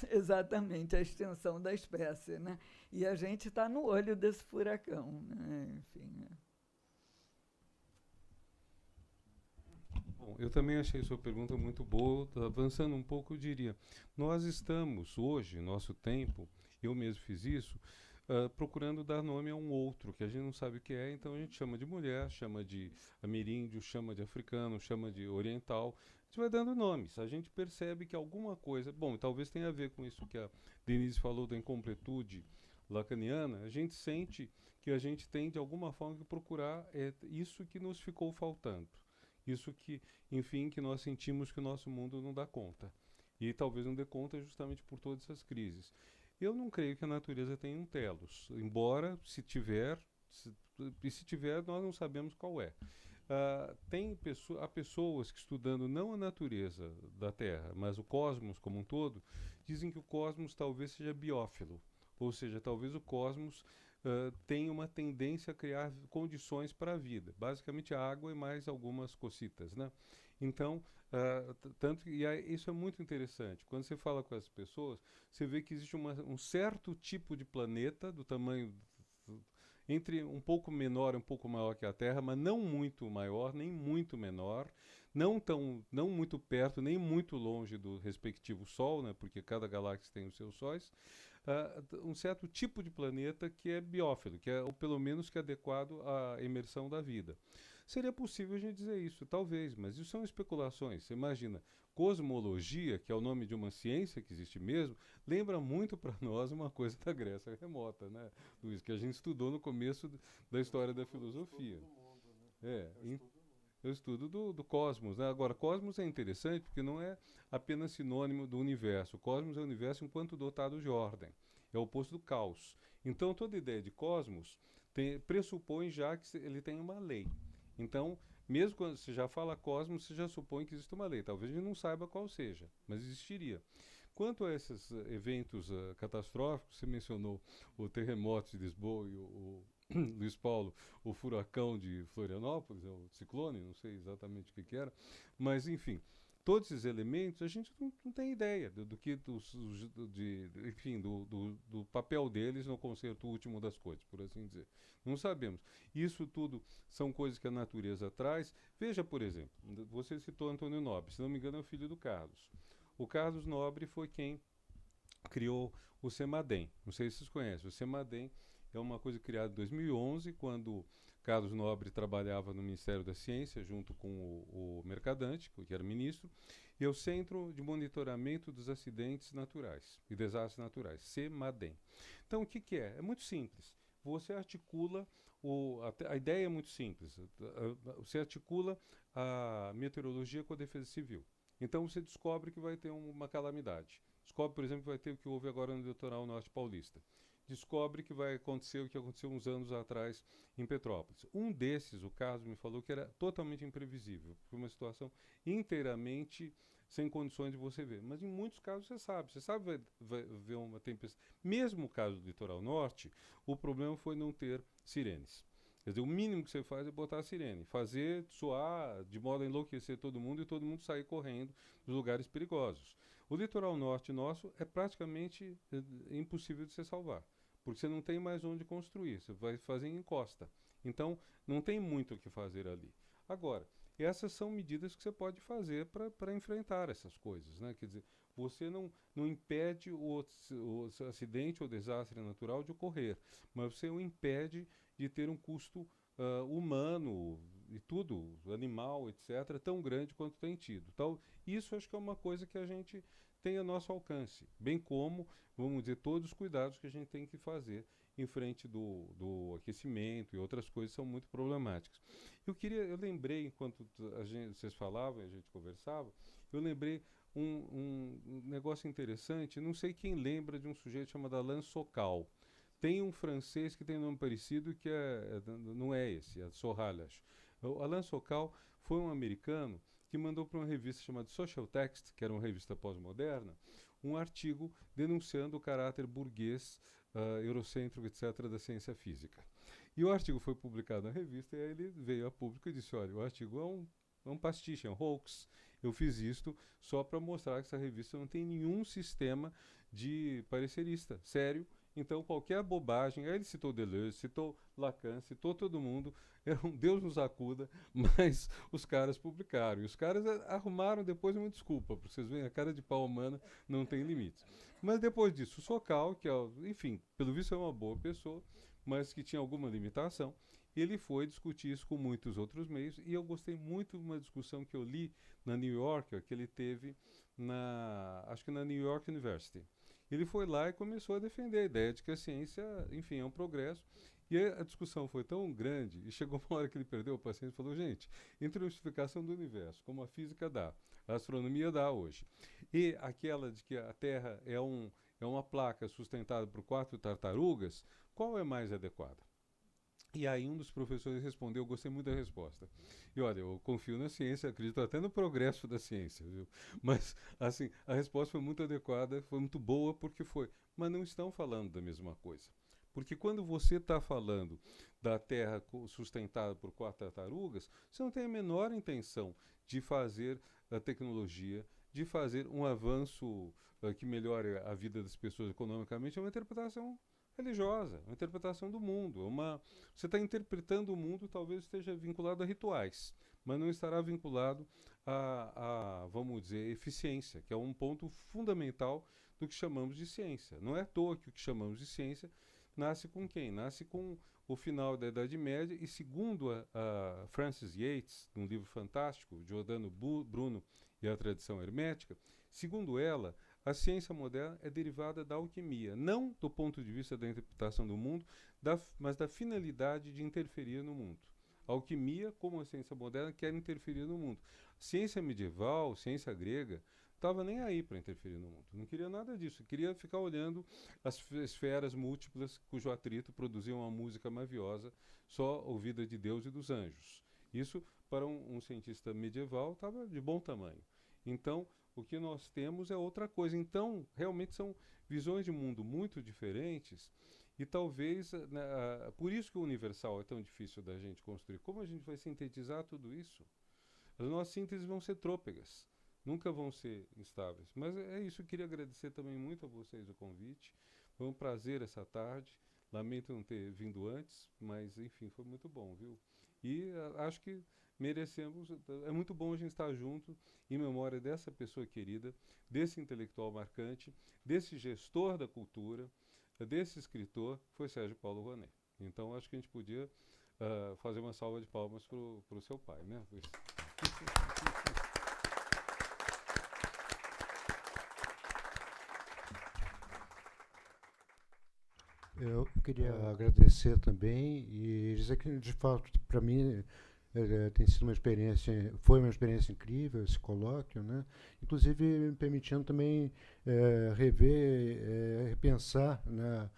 exatamente a extinção da espécie, né? E a gente está no olho desse furacão, né? Enfim. eu também achei sua pergunta muito boa. Avançando um pouco, eu diria, nós estamos hoje, nosso tempo, eu mesmo fiz isso, procurando dar nome a um outro, que a gente não sabe o que é, então a gente chama de mulher, chama de ameríndio, chama de africano, chama de oriental, a gente vai dando nomes. A gente percebe que alguma coisa, bom, talvez tenha a ver com isso que a Denise falou da incompletude lacaniana, a gente sente que a gente tem, de alguma forma, que procurar isso que nos ficou faltando. Isso que, enfim, que nós sentimos que o nosso mundo não dá conta. E talvez não dê conta justamente por todas essas crises. Eu não creio que a natureza tenha um telos, embora, se tiver, nós não sabemos qual é. Há pessoas que, estudando não a natureza da Terra, mas o cosmos como um todo, dizem que o cosmos talvez seja biófilo, ou seja, talvez o cosmos tenha uma tendência a criar condições para a vida, basicamente a água e mais algumas cocitas, né? Então, isso é muito interessante. Quando você fala com as pessoas, você vê que existe um certo tipo de planeta do tamanho entre um pouco menor e um pouco maior que a Terra, mas não muito maior, nem muito menor, não muito perto, nem muito longe do respectivo Sol, né, porque cada galáxia tem os seus sóis, um certo tipo de planeta que é biófilo, que é, ou pelo menos que é adequado à imersão da vida. Seria possível a gente dizer isso, talvez, mas isso são especulações. Você imagina, cosmologia, que é o nome de uma ciência que existe mesmo, lembra muito para nós uma coisa da Grécia remota, né, Luiz, que a gente estudou no começo da história da filosofia. Eu estudo do cosmos, né? Agora, cosmos é interessante porque não é apenas sinônimo do universo. O cosmos é o universo enquanto dotado de ordem. É o oposto do caos. Então, toda ideia de cosmos pressupõe já que ele tem uma lei. Então, mesmo quando você já fala cosmos, você já supõe que existe uma lei. Talvez a gente não saiba qual seja, mas existiria. Quanto a esses eventos catastróficos, você mencionou o terremoto de Lisboa e o Luiz Paulo, o furacão de Florianópolis, o ciclone, não sei exatamente o que era, mas enfim, todos esses elementos a gente não tem ideia do papel deles no concerto último das coisas, por assim dizer. Não sabemos. Isso tudo são coisas que a natureza traz. Veja, por exemplo, você citou Antônio Nobre, se não me engano é o filho do Carlos. O Carlos Nobre foi quem criou o CEMADEM. Não sei se vocês conhecem. O CEMADEM é uma coisa criada em 2011, quando Carlos Nobre trabalhava no Ministério da Ciência, junto com o Mercadante, que era ministro, e é o Centro de Monitoramento dos Acidentes Naturais e Desastres Naturais, CEMADEM. Então, o que é? É muito simples. Você articula, a ideia é muito simples, você articula a meteorologia com a defesa civil. Então, você descobre que vai ter uma calamidade. Descobre, por exemplo, que vai ter o que houve agora no litoral norte paulista. Descobre que vai acontecer o que aconteceu uns anos atrás em Petrópolis. Um desses, o Carlos me falou que era totalmente imprevisível, foi uma situação inteiramente sem condições de você ver. Mas em muitos casos você sabe vai ver uma tempestade. Mesmo o caso do litoral norte, o problema foi não ter sirenes. Quer dizer, o mínimo que você faz é botar a sirene, fazer soar de modo a enlouquecer todo mundo e todo mundo sair correndo dos lugares perigosos. O litoral norte nosso é praticamente impossível de se salvar, porque você não tem mais onde construir, você vai fazer em encosta. Então, não tem muito o que fazer ali. Agora, essas são medidas que você pode fazer para enfrentar essas coisas, né? Quer dizer, você não impede o acidente ou desastre natural de ocorrer, mas você o impede de ter um custo humano e tudo, animal, etc., tão grande quanto tem tido. Então, isso acho que é uma coisa que a gente tem a nosso alcance, bem como, vamos dizer, todos os cuidados que a gente tem que fazer em frente do aquecimento e outras coisas são muito problemáticas. Eu lembrei, enquanto vocês falavam e a gente conversava, eu lembrei um negócio interessante, não sei quem lembra de um sujeito chamado Alain Sokal. Tem um francês que tem um nome parecido que não é esse, é Sorralhas. O Alain Sokal foi um americano que mandou para uma revista chamada Social Text, que era uma revista pós-moderna, um artigo denunciando o caráter burguês, eurocêntrico, etc., da ciência física. E o artigo foi publicado na revista e aí ele veio a público e disse, olha, o artigo é um pastiche, é um hoax. Eu fiz isto só para mostrar que essa revista não tem nenhum sistema de parecerista sério Então, qualquer bobagem, aí ele citou Deleuze, citou Lacan, citou todo mundo, era um Deus nos acuda, mas os caras publicaram. E os caras arrumaram depois uma desculpa, porque vocês veem, a cara de pau humana não tem limites. Mas depois disso, o Sokal, que, enfim, pelo visto é uma boa pessoa, mas que tinha alguma limitação, ele foi discutir isso com muitos outros meios, e eu gostei muito de uma discussão que eu li na New Yorker, que ele teve acho que na New York University. Ele foi lá e começou a defender a ideia de que a ciência, enfim, é um progresso. E a discussão foi tão grande, e chegou uma hora que ele perdeu o paciente e falou, gente, entre a justificação do universo, como a física dá, a astronomia dá hoje, e aquela de que a Terra é uma placa sustentada por 4 tartarugas, qual é mais adequada? E aí um dos professores respondeu, eu gostei muito da resposta. E olha, eu confio na ciência, acredito até no progresso da ciência, viu? Mas, assim, a resposta foi muito adequada, foi muito boa, porque foi. Mas não estão falando da mesma coisa. Porque quando você está falando da Terra sustentada por 4 tartarugas, você não tem a menor intenção de fazer a tecnologia, de fazer um avanço que melhore a vida das pessoas economicamente, é uma interpretação religiosa, uma interpretação do mundo. Você está interpretando o mundo, talvez esteja vinculado a rituais, mas não estará vinculado vamos dizer, eficiência, que é um ponto fundamental do que chamamos de ciência. Não é à toa que o que chamamos de ciência nasce com quem? Nasce com o final da Idade Média, e segundo a Frances Yates, num livro fantástico, Giordano Bruno e a Tradição Hermética, segundo ela, a ciência moderna é derivada da alquimia, não do ponto de vista da interpretação do mundo, mas da finalidade de interferir no mundo. A alquimia, como a ciência moderna, quer interferir no mundo. Ciência medieval, ciência grega, estava nem aí para interferir no mundo. Não queria nada disso. Queria ficar olhando as esferas múltiplas cujo atrito produzia uma música maviosa, só ouvida de Deus e dos anjos. Isso, para um cientista medieval, estava de bom tamanho. Então, o que nós temos é outra coisa. Então, realmente são visões de mundo muito diferentes, e talvez, por isso que o universal é tão difícil da gente construir. Como a gente vai sintetizar tudo isso? As nossas sínteses vão ser trôpegas, nunca vão ser estáveis. Mas é isso, eu queria agradecer também muito a vocês o convite. Foi um prazer essa tarde. Lamento não ter vindo antes, mas enfim, foi muito bom, viu? E acho que merecemos, é muito bom a gente estar junto em memória dessa pessoa querida, desse intelectual marcante, desse gestor da cultura, desse escritor, que foi Sérgio Paulo Rouanet. Então acho que a gente podia fazer uma salva de palmas para o seu pai, né? Eu queria agradecer também e dizer que, de fato, para mim, tem sido foi uma experiência incrível esse colóquio, né? Inclusive me permitindo também rever, repensar, né,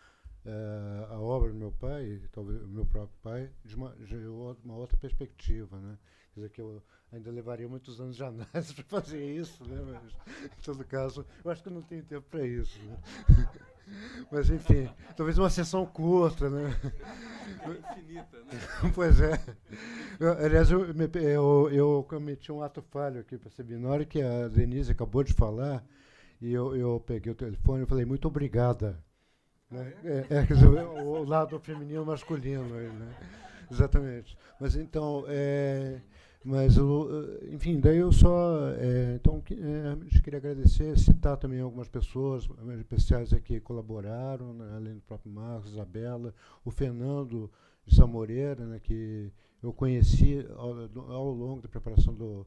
a obra do meu pai, talvez o meu próprio pai, de uma outra perspectiva, né? Quer dizer, que eu ainda levaria muitos anos de análise para fazer isso, né? Mas, em todo caso, eu acho que eu não tenho tempo para isso, né? Mas, enfim, talvez uma sessão curta, né? Infinita, né? Pois é. Aliás, eu cometi um ato falho aqui para a seminário, que a Denise acabou de falar, e eu peguei o telefone e falei, muito obrigada. Né? Quer dizer, o lado feminino masculino aí, né? Exatamente. Mas então, enfim, daí eu só queria agradecer, citar também algumas pessoas especiais aqui que colaboraram, né, além do próprio Marcos, Isabela, o Fernando de Samoreira, né, que eu conheci ao longo da preparação do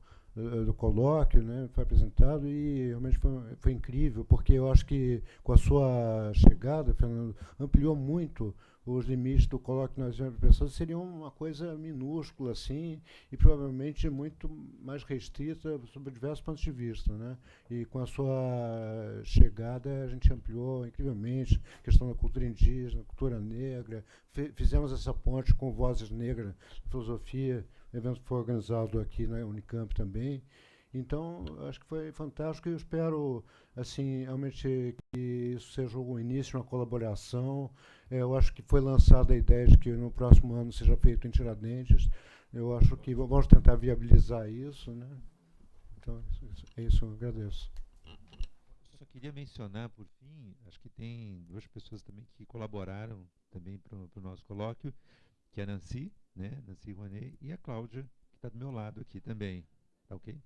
colóquio, né, foi apresentado, e realmente foi incrível, porque eu acho que com a sua chegada, Fernando, ampliou muito os limites do colóquio que nós íamos pensando. Seria uma coisa minúscula, assim, e provavelmente muito mais restrita sob diversos pontos de vista, né? E com a sua chegada a gente ampliou incrivelmente a questão da cultura indígena, cultura negra, fizemos essa ponte com Vozes Negras, filosofia, evento que foi organizado aqui na Unicamp também. Então, acho que foi fantástico, e eu espero, assim, realmente que isso seja o início de uma colaboração. Eu acho que foi lançada a ideia de que no próximo ano seja feito em Tiradentes. Eu acho que vamos tentar viabilizar isso, né? Então, é isso, eu agradeço. Só só queria mencionar, por fim, acho que tem duas pessoas também que colaboraram também para o nosso colóquio, que é a Nancy, né? Nancy Rouanet, e a Cláudia, que está do meu lado aqui também. Tá ok?